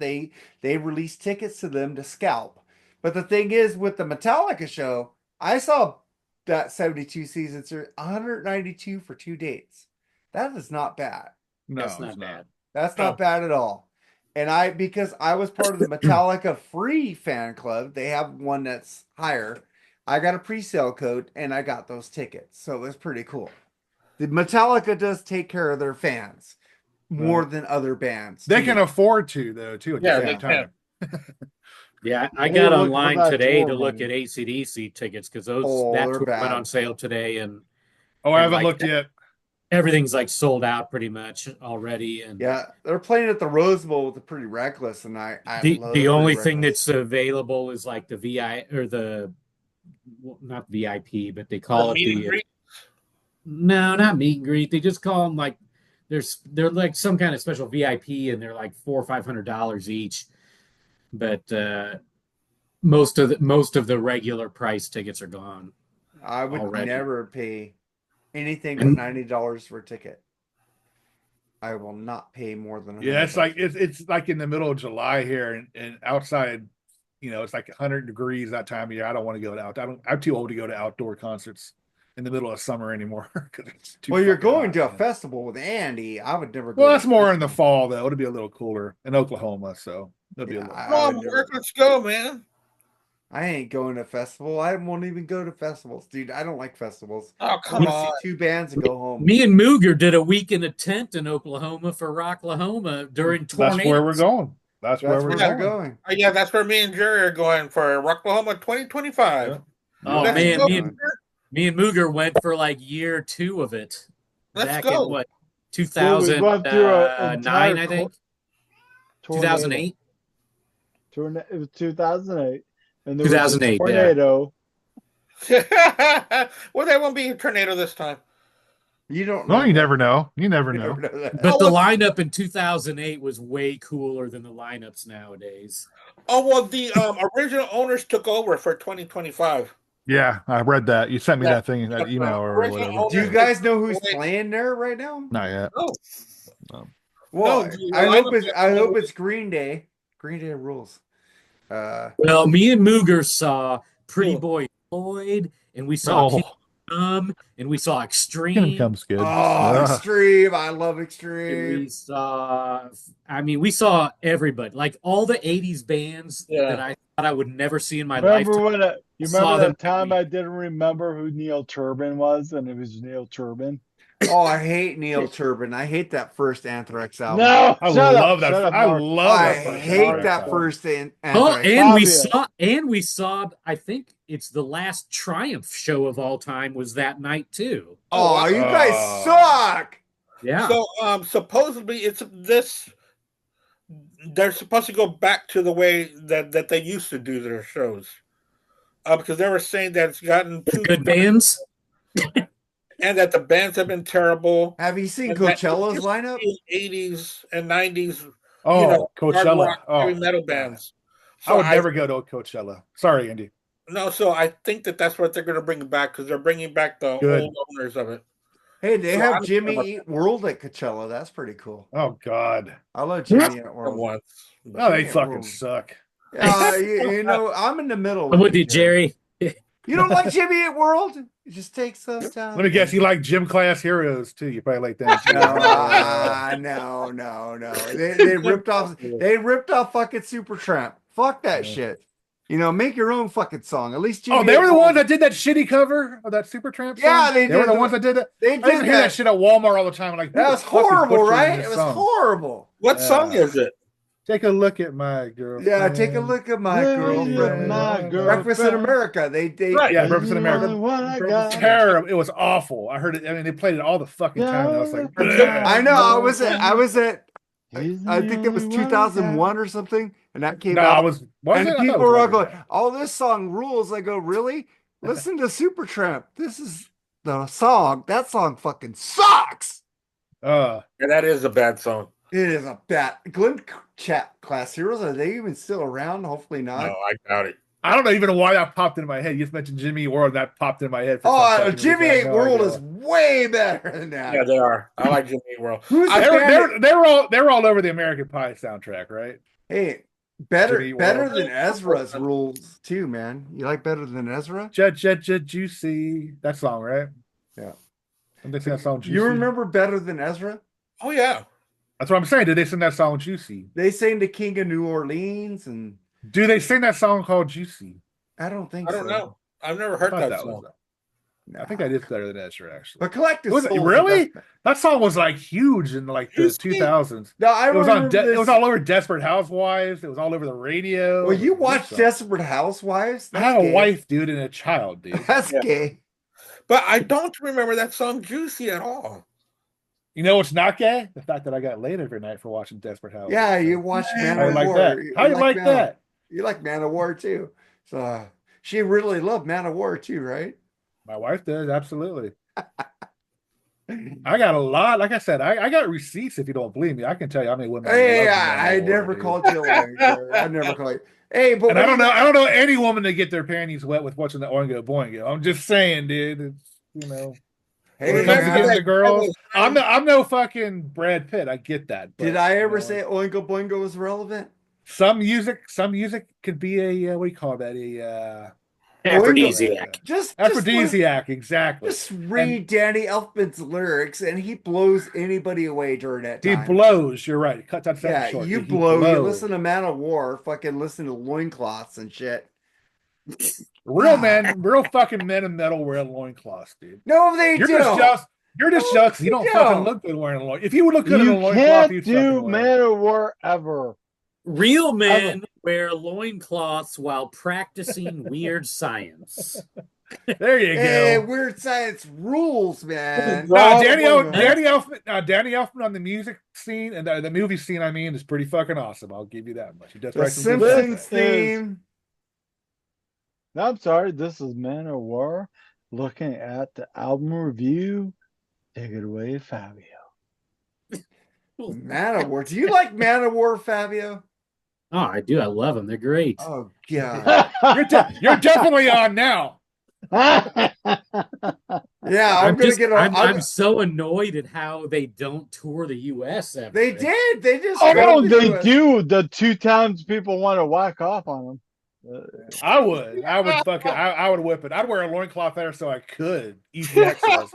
They release tickets to them to scalp. But the thing is, with the Metallica show, I saw that 72 seasons are 192 for 2 dates. That is not bad. No, That's it's not not. bad. That's No. not bad at all. And because I was part of the Metallica free fan club, they have one that's higher. I got a pre-sale code and I got those tickets. So it was pretty cool. The Metallica does take care of their fans more Right. than other bands. They to can me. afford to, though, too. At Yeah, the they same time. Yeah, I Hey, got look for online that today tour to look money. at ACDC tickets because Oh, that they're tour went bad. on sale today, and Oh, I And, haven't like, looked yet. everything's like sold out pretty much already. And Yeah, they're playing at the Rose Bowl with the Pretty Reckless, and I the love the Pretty only thing Reckless. that's available is like the VI or the well, not VIP, but they The call it meet and the greet. no, not meet and greet. They just call them like they're like some kind of special VIP, and they're like $400 or $500 each. But most of the regular price tickets are gone I would already. never pay anything but And $90 for a ticket. I will not pay more than Yeah, it's $100. like it's like in the middle of July here, and outside, it's like 100 degrees that time of year. I don't want to go out. I'm too old to go to outdoor concerts in the middle of summer anymore because it's too. Well, you're fucking going hot, to a man. festival with Andy. I would never go Well, to a that's more in the festival. fall though. It'll be a little cooler in Oklahoma, so it'll be a Yeah, little. I Come would on, never. Mark, let's go, man. I ain't going to a festival. I won't even go to festivals, dude. I don't like festivals. Oh, I come want to see on. 2 bands and go home. me and Mooger did a week in a tent in Oklahoma for Rocklahoma during That's where we're tornadoes. going. That's where That's we're where Yeah. we're going. going. Yeah, that's where me and Jerry are going for Rocklahoma 2025. Yeah. Oh Let's man, go. me and Mooger went for like year 2 of it Let's back in go. what Dude, we went through an 2009, entire I think tornado. 2008. It was 2008, and there was a 2008, yeah. tornado. Well, there won't be a tornado this time. You don't No, know. you that. never know. You never You know. never know that. But Oh, the well- lineup in 2008 was way cooler than the lineups nowadays. Oh, well, the original owners took over for 2025. Yeah, I read that. You sent me Yeah. that thing, that email or Original whatever. owner- Do you guys know who's playing there right now? Not yet. No. Well, No, the I hope lineup- it's Green Day. Green Day rules. Well, me and Mooger saw Pretty Cool. Boy Floyd, and we saw Oh, Kingdom, and we saw Kingdom Extreme. Come's good. Oh, Extreme! I love And Extreme. we saw, we saw everybody, like all the 80s bands Yeah. that I thought I would never see in my Remember lifetime. you saw remember them that time that I didn't remember who Neil Turbin was, and it was Neil Turbin? Oh, I hate Neil Turbin. I hate that first Anthrax album. No, I shut love up, that. shut up, I Mark. love I that. first hate Anthrax that album. first Oh, Anthrax. Fabio. we saw, I think it's the last Triumph show of all time was that night too. Oh, you guys Oh. suck. Yeah. So supposedly it's this. They're supposed to go back to the way that they used to do their shows, because they were saying that it's gotten The too good bands. and that the bands have been terrible. Have you seen And that Coachella's lineup? 80s and 90s, Oh, hard Coachella. rock, Oh, heavy metal bands. I would never go to a Coachella. Sorry, Andy. No, so I think that's what they're going to bring back because they're bringing back the Good. old owners of it. Hey, they So have I'm- Jimmy Eat World at Coachella. That's pretty cool. Oh God. I love Jimmy Eat World. Once. No, they Yeah, fucking well. suck. You know, I'm in the middle. I'm with you, Jerry. You don't like Jimmy Eat World? Just take some time. Let me guess, you like gym class heroes too. You probably like them too. No. They ripped off. They ripped off fucking Supertramp. Fuck that shit. You know, make your own fucking song. At least Jimmy. Oh, they were the ones that did that shitty cover of that Supertramp song. Yeah, they were the ones that did that. They I used to hear that shit at Walmart all the time. Like, that was horrible, right? It was horrible. What song is it? Take a look at my girlfriend. Yeah, take a look at my girlfriend. Breakfast in America. They Right. Yeah, Breakfast in America. America. Terrible. It was awful. I heard it. I mean, they played it all the fucking time. And I was like, I know. I was at. I think it was 2001 or something, and that came out. And people were all going, "Oh, this song rules." I go, "Really? Listen to Supertramp. This is the song. That song fucking sucks." Yeah, that is a bad song. It is a bad. Glenn Chat Class Heroes, are they even still around? Hopefully not. No, I doubt it. I don't even know why that popped into my head. You just mentioned Jimmy Eat World, and that popped in my head. Jimmy Eat World is way better than that. Yeah, they are. I like Jimmy Eat World. They were all over the American Pie soundtrack, right? Hey, better than Ezra's rules too, man. You like better than Ezra? Juicy. That song, right? Yeah. And they sing that song Juicy. You remember better than Ezra? Oh yeah. That's what I'm saying. Did they sing that song Juicy? They sang the King of New Orleans, and do they sing that song called Juicy? I don't think so. I don't know. I've never heard that song. I think that is better than Ezra, actually. But Collective Soul, really? That song was like huge in like the 2000s. No, it was all over Desperate Housewives. It was all over the radio. Well, you watched Desperate Housewives? I have a wife, dude, and a child, dude. That's gay. But I don't remember that song Juicy at all. You know what's not gay? The fact that I got laid every night for watching Desperate Housewives. Yeah, you watched Man of War. How you like that? You like Man of War too. So she really loved Man of War too, right? My wife does, absolutely. I got a lot. Like I said, I got receipts. If you don't believe me, I can tell you how many women. Hey, I never called you like I never called you. Hey, but I don't know any woman to get their panties wet with watching the Oingo Boingo. I'm just saying, dude. It's, you know. Hey, when it comes to getting the girls, I'm no fucking Brad Pitt. I get that. But, did I ever say Oingo Boingo was relevant? Some music could be a what do you call that? A aphrodisiac. Aphrodisiac, exactly. Just read Danny Elfman's lyrics, and he blows anybody away during that time. He blows. You're right. Cut that short. You blow. You listen to Man of War. Fucking listen to loincloths and shit. Real fucking men in metal wear loincloths, dude. No, they You're do. You're just jealous. You don't fucking look good wearing a loincloth. If you would look good in a loincloth, you'd do Man of War ever. Real men wear loincloths while practicing weird science. There you go. Hey, weird science rules, man. No, Danny Elfman on the music scene and the movie scene, I mean, is pretty fucking awesome. I'll give you that much. He does the Simpsons theme. No, I'm sorry. This is Man of War. Looking at the album review. Take it away, Fabio. Man of War. Do you like Man of War, Fabio? Oh, I do. I love them. They're great. Oh, God. You're definitely on now. Yeah, I'm so annoyed at how they don't tour the U.S. ever. They did. They just. They do. The 2 times people want to whack off on them. I would whip it. I'd wear a loincloth there so I could eat the extras.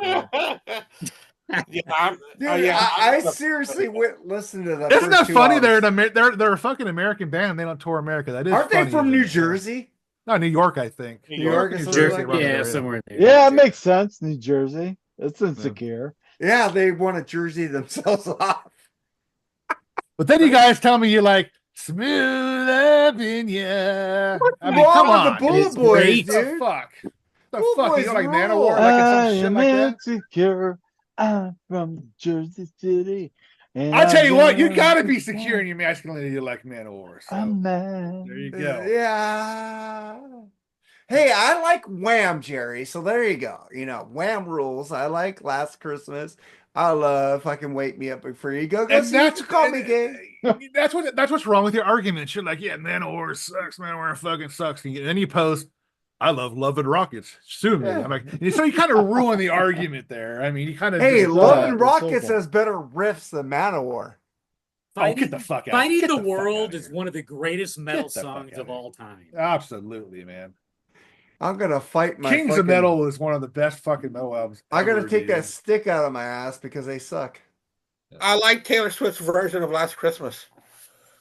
I seriously went listen to that. Isn't that funny? They're a fucking American band. And they don't tour America. That is. Aren't they from New Jersey? No, New York, I think. New York, New Jersey, yeah, somewhere in there. Yeah, it makes sense. New Jersey, it's insecure. Yeah, they want to Jersey themselves off. But then you guys tell me you like smooth upping, yeah. I mean, come on, the Bull Boys, dude. The fuck? Bull fuck? Boys You like rule. Man of War? I Like some shit am like that? insecure. I'm from Jersey City. I tell you what, you gotta be secure in your masculinity to like Man of War. So. Man. There you go. Yeah. Hey, I like Wham, Jerry. So there you go. You know, Wham rules. I like Last Christmas. I love fucking Wake Me Up Before You Go. And that's call me gay. That's what's wrong with your arguments. You're like, yeah, Man of War sucks. Man of War fucking sucks. And then you post, I love Love and Rockets. Sue me. I'm like, so you kind of ruin the argument there. I mean, you kind of. Hey, Love and Rockets has better riffs than Man of War. Get the fuck out. Fighting the World is one of the greatest metal songs of all time. Absolutely, man. I'm gonna fight my Kings fucking, of Metal is one of the best fucking metal albums. I gotta ever, take that dude. stick out of my ass because they suck. I like Taylor Swift's version of Last Christmas.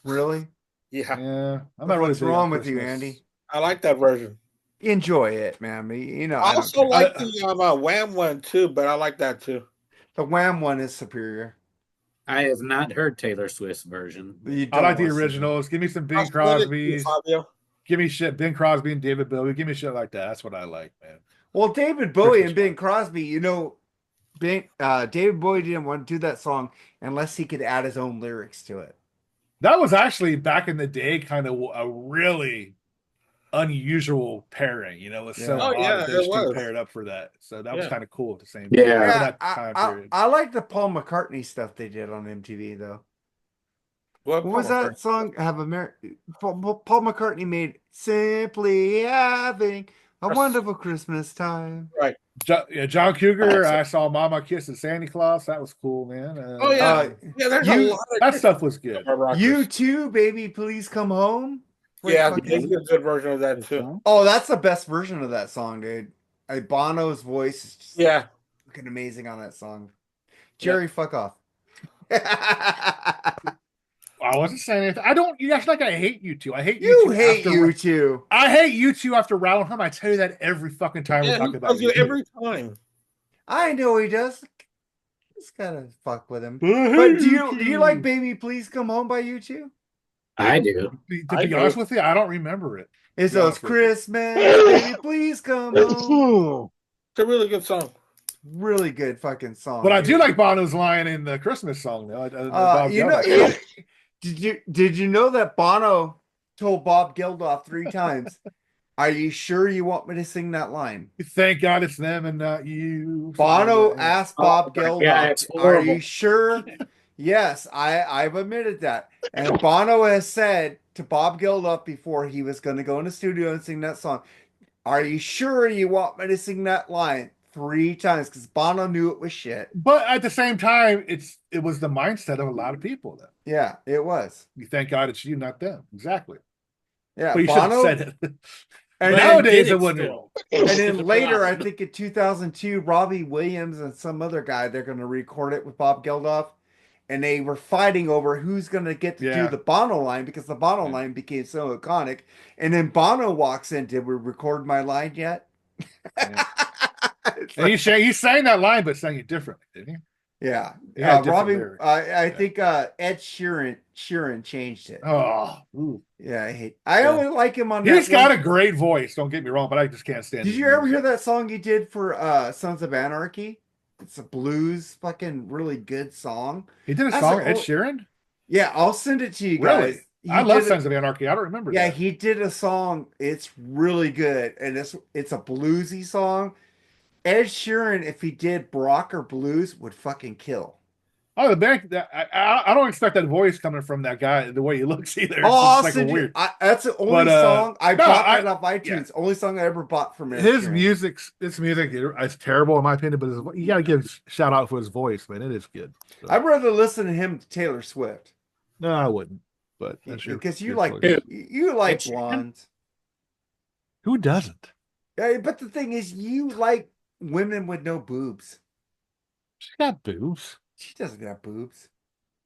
Really? Yeah, Yeah, I'm not really What's big on wrong with you, Christmas. Andy? I like that version. Enjoy it, man. You know, I I don't also care. like the Wham one too, but I like that too. The Wham one is superior. I have not heard Taylor Swift's version. You I like don't the listen to it. originals. Give me some I'll Bing send it to you, Crosby's. Fabio. Give me shit. Bing Crosby and David Bowie. Give me shit like that. That's what I like, man. Well, David Bowie and Christmas Bing one. Crosby, you know, David Bowie didn't want to do that song unless he could add his own lyrics to it. That was actually back in the day kind of a really unusual pairing. You know, it was so Yeah. Oh, odd yeah, that those it two was. paired up for that. So that was Yeah. kind of cool at the same Yeah. time. Yeah, For that time period. I like the Paul McCartney stuff they did on MTV though. What What was that song? Paul McCartney made "Simply Having a Wonderful Christmas Time." Right. John Cougar, Classic. I saw Mama Kissing Santa Claus. That was cool, man. Oh yeah, Uh, yeah. There's a you- lot of That stuff was good. rockers. You too, baby, please come home. Great Yeah, fucking- they did a good version of that too. Song? Oh, that's the best version of that song, dude. Bono's voice is just Yeah, fucking amazing on that song. Jerry, fuck off. I wasn't saying anything. I don't. You guys like I hate you two. I hate You two hate after- you too. I hate you two after Rowlingham. I tell you that every fucking time we yeah. talk He about tells you you. every time. I know he does. Just gotta fuck with him. I hate But do you two. like "Baby Please Come Home" by you two? I do. To I be do. honest with you, I don't remember it. It's Yeah, those that's what- Christmas, baby, please come home. It's a really good song. Really good fucking song. But I do dude. like Bono's line in the Christmas song, though. Bob You know, Geldof. did you know that Bono told Bob Geldof 3 times, "Are you sure you want me to sing that line?" Thank God it's them and not you. Bono Yeah. asked Bob my Geldof, God, it's "Are horrible." you sure?" Yes, I've admitted that. And Bono has said to Bob Geldof before he was going to go in the studio and sing that song, "Are you sure you want me to sing that line?" 3 times because Bono knew it was shit. But at the same time, it was the mindset of a lot of people. Then Yeah, it was. you thank God it's you, not them. Exactly. Yeah, But you should have Bono. said it. And But then, Nowadays, did it wouldn't still. roll. and then It's a later, I problem. think in 2002, Robbie Williams and some other guy, they're going to record it with Bob Geldof. And they were fighting over who's going to get to do Yeah. the Bono line because the Bono Yeah. line became so iconic. And then Bono walks in, "Did we record my line yet?" Yeah. It's And like- he sang that line, but sang it differently, didn't he? yeah. He had different Robbie, lyrics. I think Ed Sheeran changed it. Oh, ooh. Yeah, I Yeah. only like him on He's that got one- a great voice. Don't get me wrong, but I just can't stand. Did his you ever music. hear that song he did for Sons of Anarchy? It's a blues, fucking really good song. He did a That's song, an Ed old- Sheeran. Yeah, I'll send it to you Really? guys. He I love did Sons of Anarchy. I don't remember Yeah, that. he did a song. It's really good, and it's a bluesy song. Ed Sheeran, if he did rock or blues, would fucking kill. Oh, the band. I don't expect that voice coming from that guy the way he looks either. It's Oh, I'll just send you. weird. That's the only But, song I no, bought I- that off iTunes. Only song I ever bought from Ed His Sheeran. music is terrible in my opinion, but you got to give shout out for his voice, man. It is good. So, I'd rather listen to him to Taylor Swift no, I wouldn't. But that's because you your like choice. you like Ed Sheeran? blondes. Who doesn't? Yeah, but the thing is, you like women with no boobs. She's got boobs. She doesn't have boobs.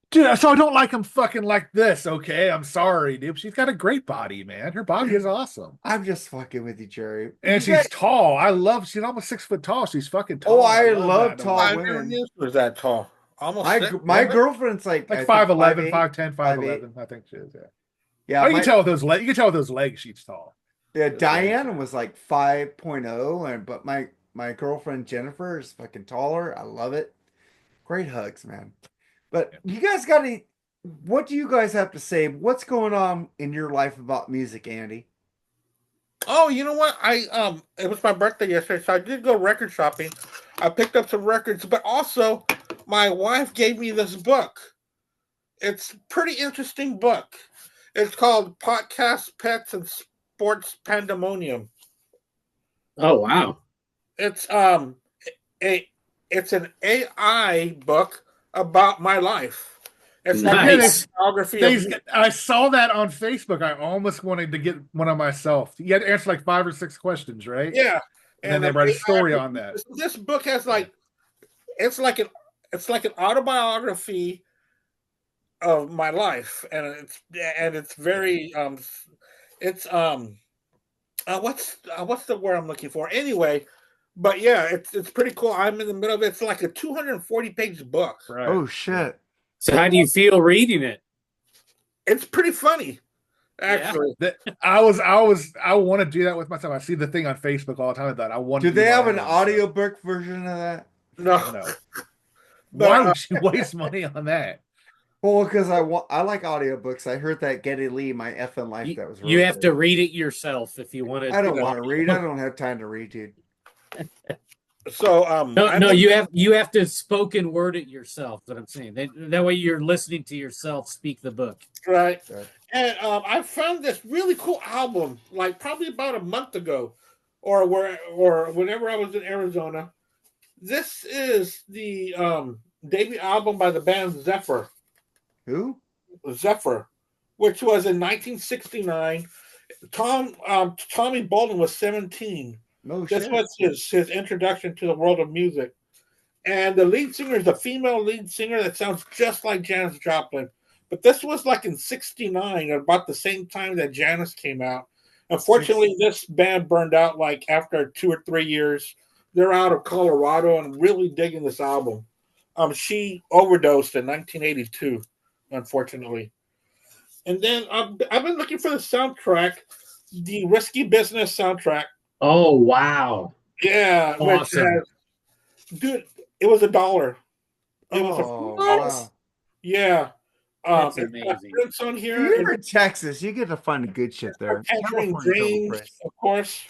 Dude, so I don't like him fucking like this, okay? I'm sorry, dude. She's got a great body, man. Her body is awesome. I'm just fucking with you, Jerry. And You she's guys- tall. She's almost 6 foot tall. She's fucking tall. Oh, I love that. tall I women. never knew she was that tall. Almost my six, my wasn't it? girlfriend's like I Like think 5'11, 5'8". 5'10, 5'8". 5'11. I think she is, yeah. Yeah, Oh, you my- can tell with those legs. You can tell with those legs she's tall. yeah. Those Diana legs. was like 5.0, and but my girlfriend Jennifer is fucking taller. I love it. Great hugs, man. But you guys got to. What do you guys have to say? What's going on in your life about music, Andy? Oh, you know what? It was my birthday yesterday, so I did go record shopping. I picked up some records, but also my wife gave me this book. It's a pretty interesting book. It's called Podcast, Pets, and Sports Pandemonium. Oh wow. It's it's an AI book about my life. It's Nice. biography of I saw that on Facebook. I almost wanted to get one of myself. You had to answer like 5 or 6 questions, right? yeah. And then they write a story on that. This book has like it's like an autobiography of my life, and it's very what's the word I'm looking for? Anyway, but yeah, it's pretty cool. I'm in the middle of it. It's like a 240-page book. Right. Oh shit. So how do you feel reading it? It's pretty funny, actually. I want to do that with myself. I see the thing on Facebook all the time that I want. Do to do they have my an own, audiobook version of that? No. But, why would you waste money on that? Well, because I like audiobooks. I heard that Geddy Lee, my effing life, that was really You have good. to read it yourself if you want to. I don't want to read. I don't have time to read, dude. So no, you have to spoken word it yourself. That's what I'm saying. That way you're listening to yourself speak the book. Right. And I found this really cool album, like probably about a month ago, or whenever I was in Arizona. This is the debut album by the band Zephyr. Who? Zephyr, which was in 1969. Tommy Bolden was 17. No This shit. was his introduction to the world of music. And the lead singer is a female lead singer that sounds just like Janis Joplin. But this was like in 69, about the same time that Janis came out. Unfortunately, this band burned out like after 2 or 3 years. They're out of Colorado and really digging this album. She overdosed in 1982, unfortunately. And then I've been looking for the soundtrack, the Risky Business soundtrack. Oh wow! Yeah, awesome. Dude, it was $1. It was wow. Yeah. That's amazing. Prince on here. You're in Texas. You get to find good shit there. Tangerine Dreams, of course.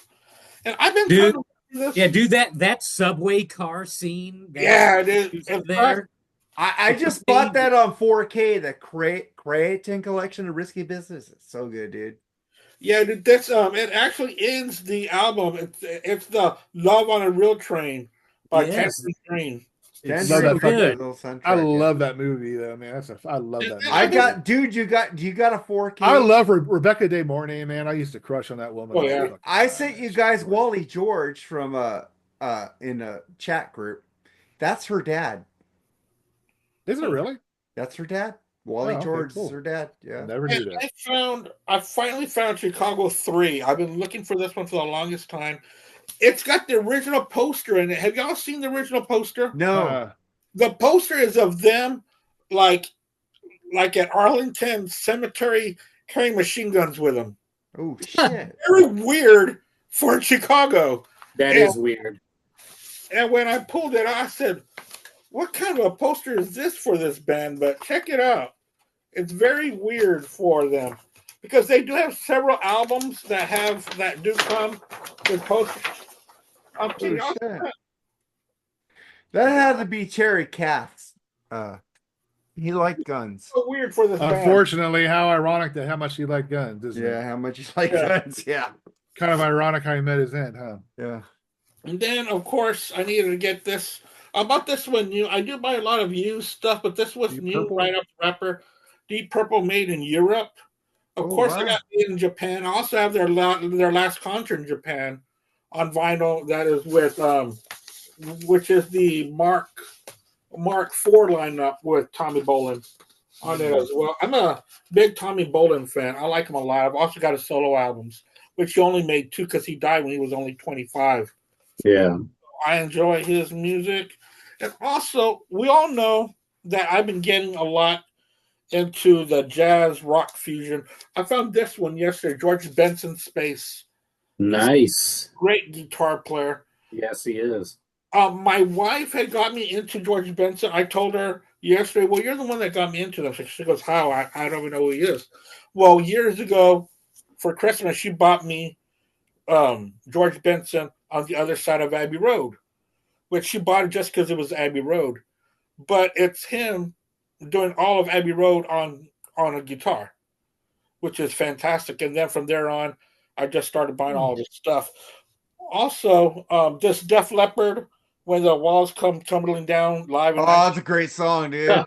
And I've been dude. trying to this. Yeah, dude, that subway car scene. Yeah, it is. There. I just bought that on 4K, the Creatin collection of Risky Business. It's so good, dude. Yeah, dude, that's it actually ends the album. It's the Love on a Real Train by Tangerine Dream. I love that movie though, man. I love that movie. Do you got a 4K? I love Rebecca De Mornay, man. I used to crush on that woman. Oh, yeah. I sent you guys Wally George from in a chat group. That's her dad. Is it really? That's her dad. Wally George is her dad. Yeah. I never knew that. I finally found Chicago 3. I've been looking for this one for the longest time. It's got the original poster in it. Have y'all seen the original poster? No. The poster is of them like at Arlington Cemetery carrying machine guns with them. Oh shit. Very weird for Chicago. That is weird. And when I pulled it, I said, what kind of a poster is this for this band? But check it out. It's very weird for them. Because they do have several albums that do come with posters. That had to be Cherry Katz. He liked guns. So weird for this band. Unfortunately, how ironic that how much he liked guns, isn't it? How much he liked guns. Yeah. Kind of ironic how he met his end, huh? Yeah. And then, of course, I needed to get this. I bought this one new. I do buy a lot of used stuff, but this was new right off the wrapper. Deep Purple made in Europe. Of course, I got it in Japan. I also have their last concert in Japan on vinyl. That is with which is the Mark IV lineup with Tommy Bolin on it as well. I'm a big Tommy Bolin fan. I like him a lot. I've also got his solo albums, which he only made 2 because he died when he was only 25. Yeah. I enjoy his music. And also, we all know that I've been getting a lot into the jazz rock fusion. I found this one yesterday, George Benson Space. Nice. Great guitar player. Yes, he is. My wife had got me into George Benson. I told her yesterday, well, you're the one that got me into them. She goes, how? I don't even know who he is. Well, years ago, for Christmas, she bought me George Benson on the Other Side of Abbey Road, which she bought it just because it was Abbey Road. But it's him doing all of Abbey Road on a guitar, which is fantastic. And then from there on, I just started buying all of his stuff. Also, this Def Leppard, When the Walls Come Tumbling Down live. Oh, that's a great song, dude.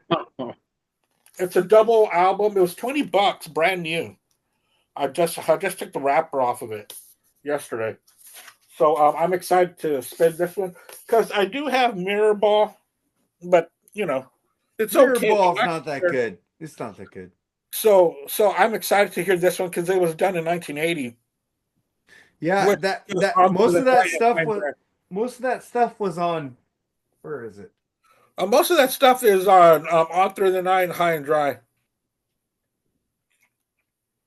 It's a double album. It was $20, brand new. I just took the wrapper off of it yesterday. So I'm excited to spend this one because I do have Mirrorball, but it's Mirror okay. Ball's not that good. It's not that good. So I'm excited to hear this one because it was done in 1980. Yeah, Which that is that Under most the of that Night and stuff High and was Dry. most of that stuff was on. Where is it? Most of that stuff is on Through the Night and High and Dry.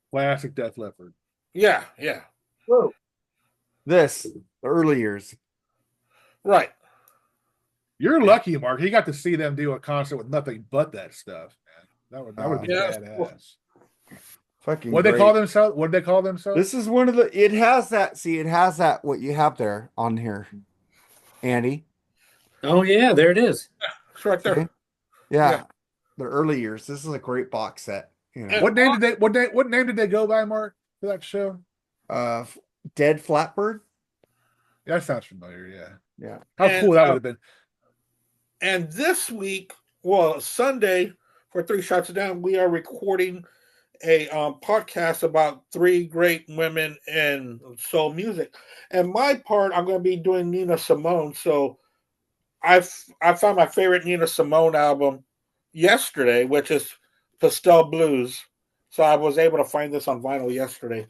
Classic Def Leppard. Yeah. This the early years. Right. You're lucky, Mark. He got to see them do a concert with nothing but that stuff, man. That would be Yeah. badass. Fucking What great. they call themselves? What they call themselves? This is one of the. It has that. See, it has that. What you have there on here, Andy. Oh yeah, there it is. It's right there. See? Yeah, Yeah. the early years. This is a great box set. Yeah. What name did they go by, Mark, for that show? Dead Flatbird. That sounds familiar, yeah. Yeah. How And, cool that would have been. And this week, well, Sunday for Three Shots Down, we are recording a podcast about three great women in soul music. And my part, I'm going to be doing Nina Simone. So I found my favorite Nina Simone album yesterday, which is Pastel Blues. So I was able to find this on vinyl yesterday.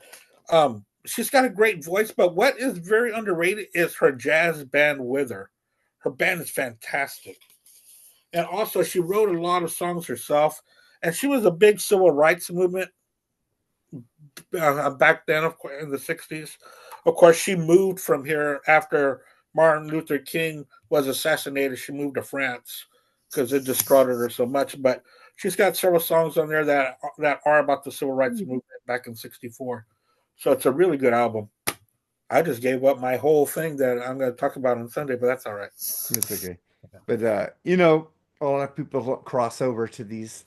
She's got a great voice, but what is very underrated is her jazz band with her. Her band is fantastic. And also, she wrote a lot of songs herself. And she was a big civil rights movement back then, of course, in the 60s. Of course, she moved from here after Martin Luther King was assassinated. She moved to France because it distraughted her so much. But she's got several songs on there that are about the civil rights movement back in 64. So it's a really good album. I just gave up my whole thing that I'm going to talk about on Sunday, but that's all right. It's okay. But a lot of people don't cross over to these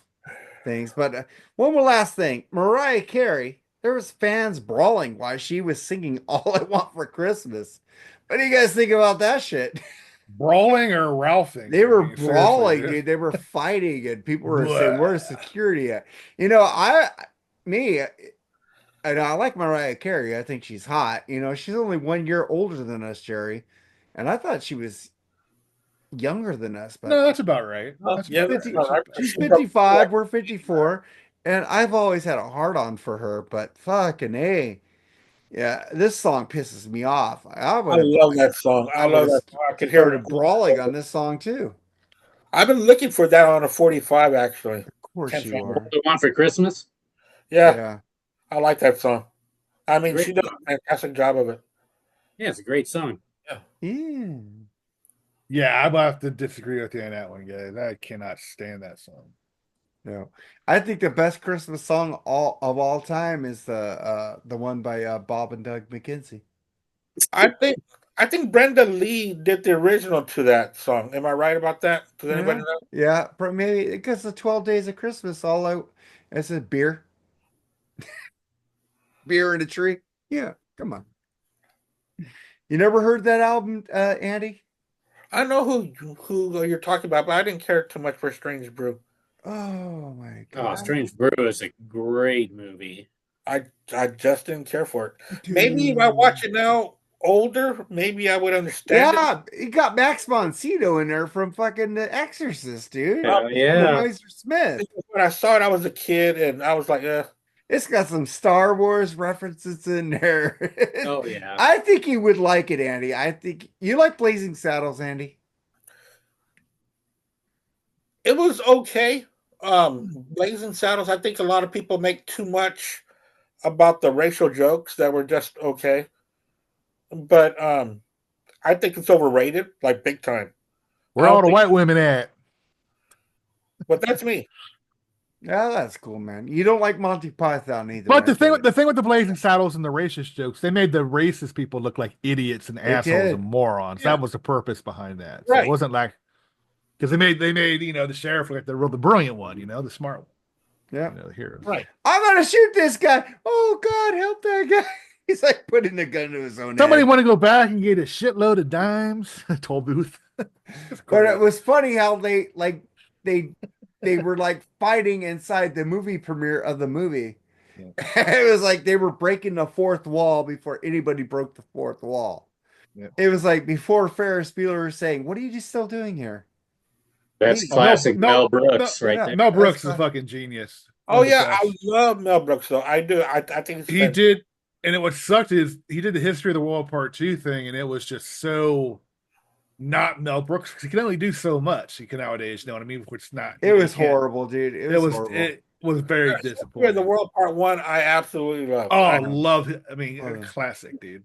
things. But one more last thing. Mariah Carey, there was fans brawling while she was singing All I Want for Christmas. What do you guys think about that shit? Brawling or Ralphing? They were Seriously. brawling, dude. They were fighting, and people were saying, "Where's security at?" And I like Mariah Carey. I think she's hot. She's only 1 year older than us, Jerry. And I thought she was younger than us, but No, that's about right. That's all right. she's 55, we're 54, and I've always had a hard on for her, but fucking A. Yeah, this song pisses me off. I love that song. I love that song. I could hear started brawling on this song too. I've been looking for that on a 45, actually. Of course you are. The one for Christmas. Yeah, I like that song. I mean, Great she does a fantastic job of it. Yeah, it's a great song. Yeah. Yeah, I'm gonna have to disagree with you on that one, guys. I cannot stand that song. No, I think the best Christmas song of all time is the one by Bob and Doug McKenzie. I think Brenda Lee did the original to that song. Am I right about that? Does anybody know? Yeah, maybe because the 12 Days of Christmas all out. It's a beer, beer in a tree. Yeah, come on. You never heard that album, Andy? I know who you're talking about, but I didn't care too much for Strange Brew. Oh my Oh, god! Strange Brew is a great movie. I just didn't care for it. Maybe if I watch it now, older, maybe I would understand. Yeah, it got Max von Sydow in there from fucking The Exorcist, dude. Yeah. Meister Smith. When I saw it, I was a kid, and I was like, It's got some Star Wars references in there. Oh yeah. I think you would like it, Andy. I think you like Blazing Saddles, Andy. It was okay. Blazing Saddles, I think a lot of people make too much about the racial jokes that were just okay. But I think it's overrated, like big time. Where all the white women at? But that's me. Yeah, that's cool, man. You don't like Monty Python either. But the thing with the Blazing Saddles and the racist jokes, they made the racist people look like idiots and assholes and morons. Yeah. That was the purpose behind that. So Right. it wasn't like because they made the sheriff look like the brilliant one, the smart one. Yeah. The hero. Right. I'm gonna shoot this guy. Oh God, help that guy. He's like putting the gun to his own Somebody head. want to go back and get a shitload of dimes. Toll booth. But it was funny how they they were like fighting inside the movie premiere of the movie. Yeah. It was like they were breaking the fourth wall before anybody broke the fourth wall. Yeah. It was like before Ferris Bueller was saying, "What are you still doing here?" That's Hey, classic Mel Brooks right yeah. there. Mel Brooks is That's a fucking genius. Oh One of the yeah, I best. love Mel Brooks though. I do. I think it's He did, and what sucked is he did the History of the World Part 2 thing, and it was just so not Mel Brooks because he can only do so much. He can nowadays, you know what I mean? Which not It you was can't- horrible, dude. It was horrible. It was very Yeah, disappointing. the World Part 1. I absolutely love. Oh, I love it. I mean, Oh. classic, dude.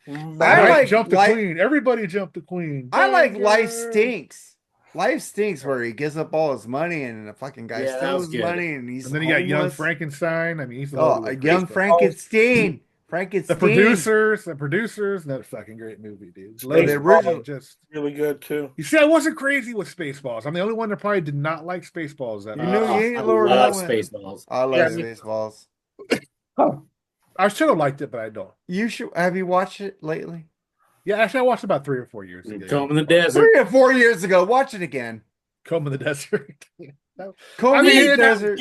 I Knight like jump the like- queen. Everybody jump the queen. I like Life Danger. Stinks. Life Stinks, where he gives up all his money and the fucking guy Yeah, that was steals his good. money and he's And then you got Young homeless. Frankenstein. I mean, he's Oh, a young Frankenstein. The producers, that fucking great movie, dude. The Logan original- Paul just really good too. you see, I wasn't crazy with Spaceballs. I'm the only one that probably did not like Spaceballs that You much. know, you I ain't Lord love Helmet. Spaceballs. I love Yeah. Spaceballs. I should have liked it, but I don't. You should have you watched it lately? Yeah, actually, I watched it about 3 or 4 years ago. Comb in the desert. 3 or 4 years ago. Watch it again. Comb in the Desert. Comb I in mean, the it- desert.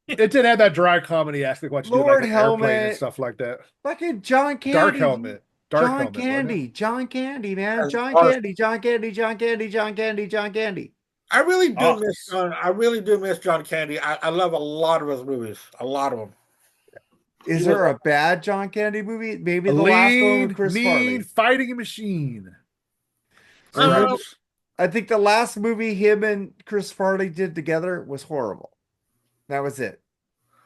It did have that dry comedy aspect, what you do like Lord with airplane Helmet. and stuff like that. Fucking John Candy. Dark Helmet. Dark John Helmet. wasn't it? Candy. John Candy, man. That's John awesome. Candy. John Candy. John Candy. John Candy. John Candy. I really do Oh. miss John. I really do miss John Candy. I love a lot of his movies. A lot of them. Is He there was- a bad John Candy movie? Maybe A the last one lean, with Chris mean Farley. fighting machine. Uh, I think the last movie him and Chris Farley did together was horrible. That was it.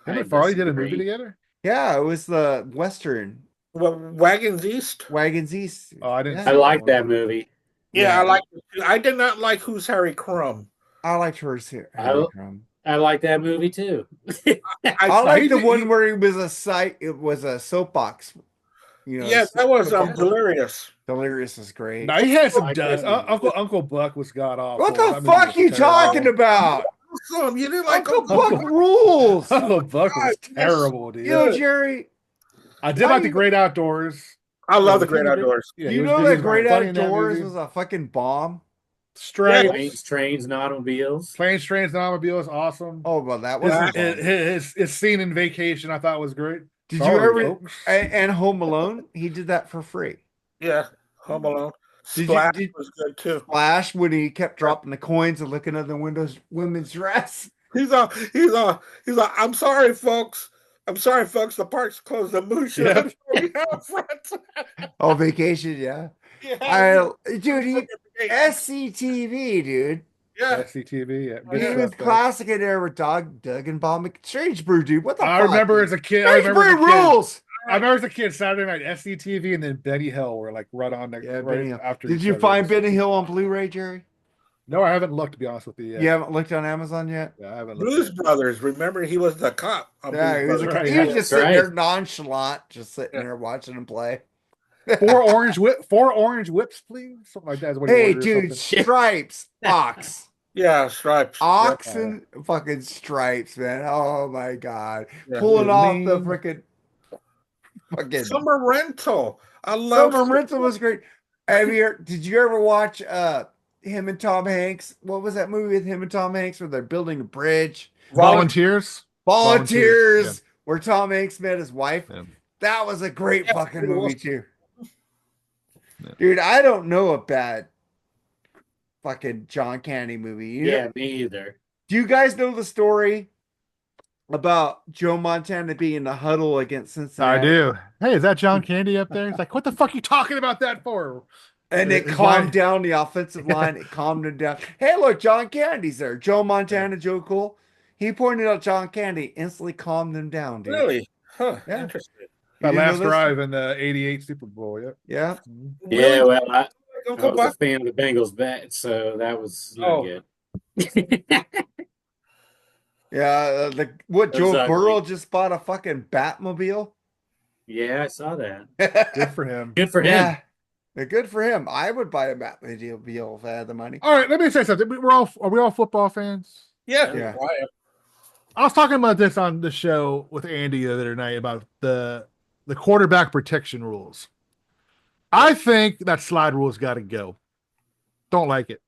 Him I and Farley did a disagree. movie together? Yeah, it was the Western Well, Wagons East. Wagons East. Oh, I didn't Yeah. see I like that movie. Yeah, I like it too. I did not like Who's Harry Crumb. I liked hers here. I- I like that movie too. I like he the did- one he- where he was a site. It was a soapbox. You know, Yeah, that was soapbox. hilarious. Delirious is great. No, he had some Like dust. that movie. Uncle Buck was god awful. What That the movie fuck was you terrible. talking about? Awesome. You didn't like Uncle Uncle Buck rules. Uncle Buck was God, terrible, dude. You know, Jerry. I did why like the you- Great Outdoors. I love The Yeah, Great Outdoors. Yeah, he You was- know he that was Great funny in that Outdoors movie. was a fucking bomb. Stripes, Planes, trains, and automobiles. Planes, Trains, and Automobiles, awesome. Oh, well, that was. His scene in Vacation, I thought was great. Did Sorry, you ever? folks. And Home Alone, he did that for free. Yeah, Home Alone. Did you- Splash did- was good too. Flash when he kept dropping the coins and looking at the windows, women's dress. He's I'm sorry, folks. I'm sorry, folks. The park's closed. The moose Yep. Oh, Vacation, yeah. Dude, he SCTV, dude. yeah. SCTV. Yeah, good He stuff, was guys. classic in there with Doug and Bob Strange Brew, dude. What the I fuck? remember dude? as a kid. I Strange remember as a Brew kid. rules. I remember as a kid, Saturday night SCTV and then Benny Hill were like right on Yeah, right Benny Hill. after. Did each you other. find Benny Hill on Blu-ray, Jerry? No, I haven't looked to be honest with you. Yet. You haven't looked on Amazon yet? Yeah, I haven't looked. Blues Brothers. Remember, he was the cop. on Yeah, Blues he was, Brothers. right. he was Yeah, just that's sitting there right. nonchalant, just sitting Yeah. there watching him play. Four orange whips, please. Something like that is what he Hey, ordered or dude, something. stripes, ox, Yeah, Stripes. ox, and fucking stripes, man. Oh my god, Yeah. pulling off the Lean. freaking fucking Summer Rental. I love Summer Rental was great. Did you ever watch him and Tom Hanks? What was that movie with him and Tom Hanks where they're building a bridge? Volunteers. Volunteers, where Tom Hanks met his wife. Yeah. That was a great Yeah, fucking it movie was. too. Yeah. Dude, I don't know a bad fucking John Candy movie. You know- Yeah, me either. do you guys know the story about Joe Montana being in the huddle against Cincinnati? I do. Hey, is that John Candy up there? He's like, what the fuck are you talking about that for? And it His calmed line- down the offensive line. It calmed him down. Hey, look, John Candy's there. Joe Montana, Joe Cool. He pointed out John Candy, instantly calmed them down, dude. Really? Huh. Yeah. Interesting. You That didn't know last this? drive in the '88 Super Bowl. Yep. Yeah. Yeah, Really? well, I Uncle was a Buck? fan of the Bengals bet, so that was not Oh. good. Yeah. What, That's Joe ugly. Burrow just bought a fucking Batmobile? Yeah, I saw that. Good for him. Good for him. Yeah. Good for him. I would buy a Batmobile if I had the money. All right, let me say something. Are we all football fans? Yeah. Yeah. Why? I was talking about this on the show with Andy the other night about the quarterback protection rules. I think that slide rule's got to go. Don't like it.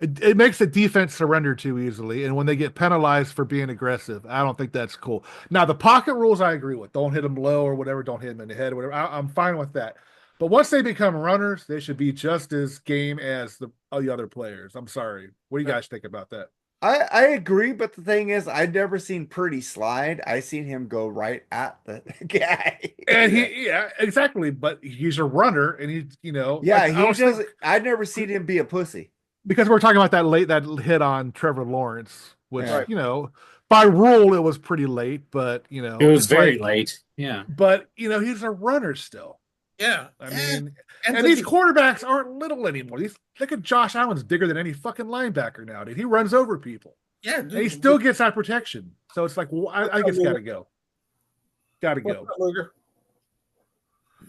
It makes the defense surrender too easily, and when they get penalized for being aggressive, I don't think that's cool. Now, the pocket rules, I agree with. Don't hit them low or whatever. Don't hit them in the head or whatever. I'm fine with that. But once they become runners, they should be just as game as the other players. I'm sorry. What do you guys think about that? I agree, but the thing is, I've never seen Purdy slide. I seen him go right at the guy. And yeah, exactly. But he's a runner, and he's yeah, like, he doesn't. I've never seen him be a pussy. Because we're talking about that hit on Trevor Lawrence, which Right. by rule it was pretty late, but it was very late. Yeah, but he's a runner still. Yeah, I mean, and these quarterbacks aren't little anymore. Look at Josh Allen's bigger than any fucking linebacker now, dude. He runs over people. Yeah, and he still gets that protection. So it's like, well, I think it's got to go. Got to go. Mooger?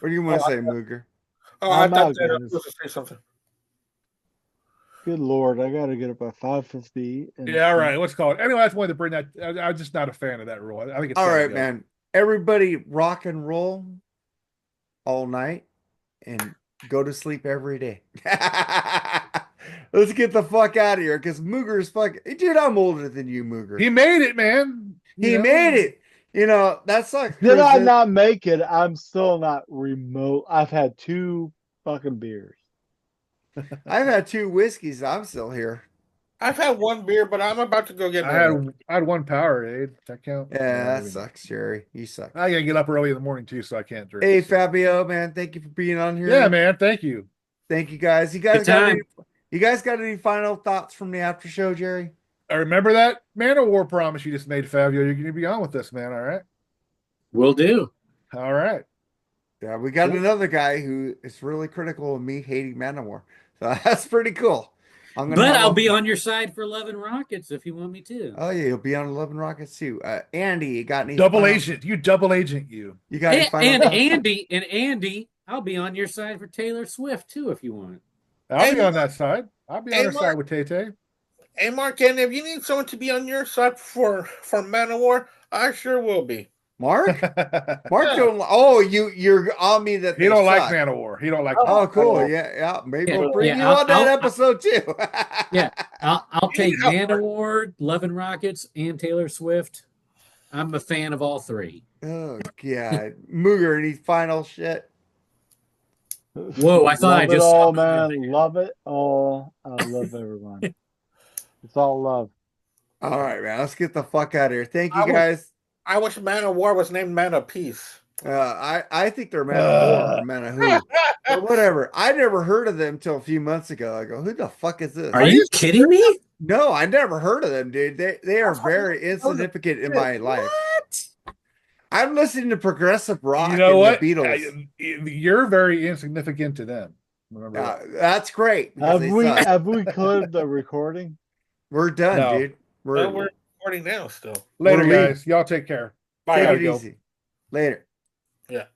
What do you want to say, Mooger? Oh, I thought that I was supposed to say something. Good Lord, I got to get up at 5:50. Yeah, all right. Let's call it. Anyway, I just wanted to bring that. I'm just not a fan of that rule. I think it's all right, man. Everybody rock and roll all night and go to sleep every day. Let's get the fuck out of here because Mooger's fucking. Dude, I'm older than you, Mooger. He made it, man. He made it. That sucks. Did I not make it? I'm still not remote. I've had 2 fucking beers. I've had 2 whiskeys. I'm still here. I've had 1 beer, but I'm about to go get. I had 1 Powerade. That count? Yeah, that sucks, Jerry. You suck. I gotta get up early in the morning too, so I can't drink. Hey, Fabio, man, thank you for being on here. Yeah, man, thank you. Thank you, guys. You guys got any final thoughts from the after show, Jerry? I remember that Man of War promise you just made, Fabio. You're gonna be on with this, man. All right. Will do. All right. Yeah, we got another guy who is really critical of me hating Manowar. So that's pretty cool. I'll be on your side for Love and Rockets if you want me to. Oh yeah, you'll be on Love and Rockets too. Andy, you got any double agent? You double agent you. You got any Andy, I'll be on your side for Taylor Swift too if you want. I'll be on that side. I'll be on her side with Tay. Hey Mark, and if you need someone to be on your side for Manowar, I sure will be. Mark? Don't. Oh, you're on me that he don't like Man of War. He don't like. Oh, cool. Yeah. Maybe we'll bring you on that episode too. Yeah, I'll take Man of War, Love and Rockets, and Taylor Swift. I'm a fan of all 3. Oh God, Mooger, any final shit? Whoa, I thought I just all, man. Love it all. I love everyone. It's all love. All right, man. Let's get the fuck out of here. Thank you, guys. I wish Man of War was named Man of Peace. I think they're Man of War or Man of Who. But whatever. I never heard of them until a few months ago. I go, who the fuck is this? Are you kidding me? No, I never heard of them, dude. They are very insignificant in my life. What? I'm listening to progressive rock. You know what? The Beatles. You're very insignificant to them. Remember that's great. Have we cleared the recording? We're done, dude. We're recording now still. Later, guys. Y'all take care. Bye. Take it easy. Later. Yeah.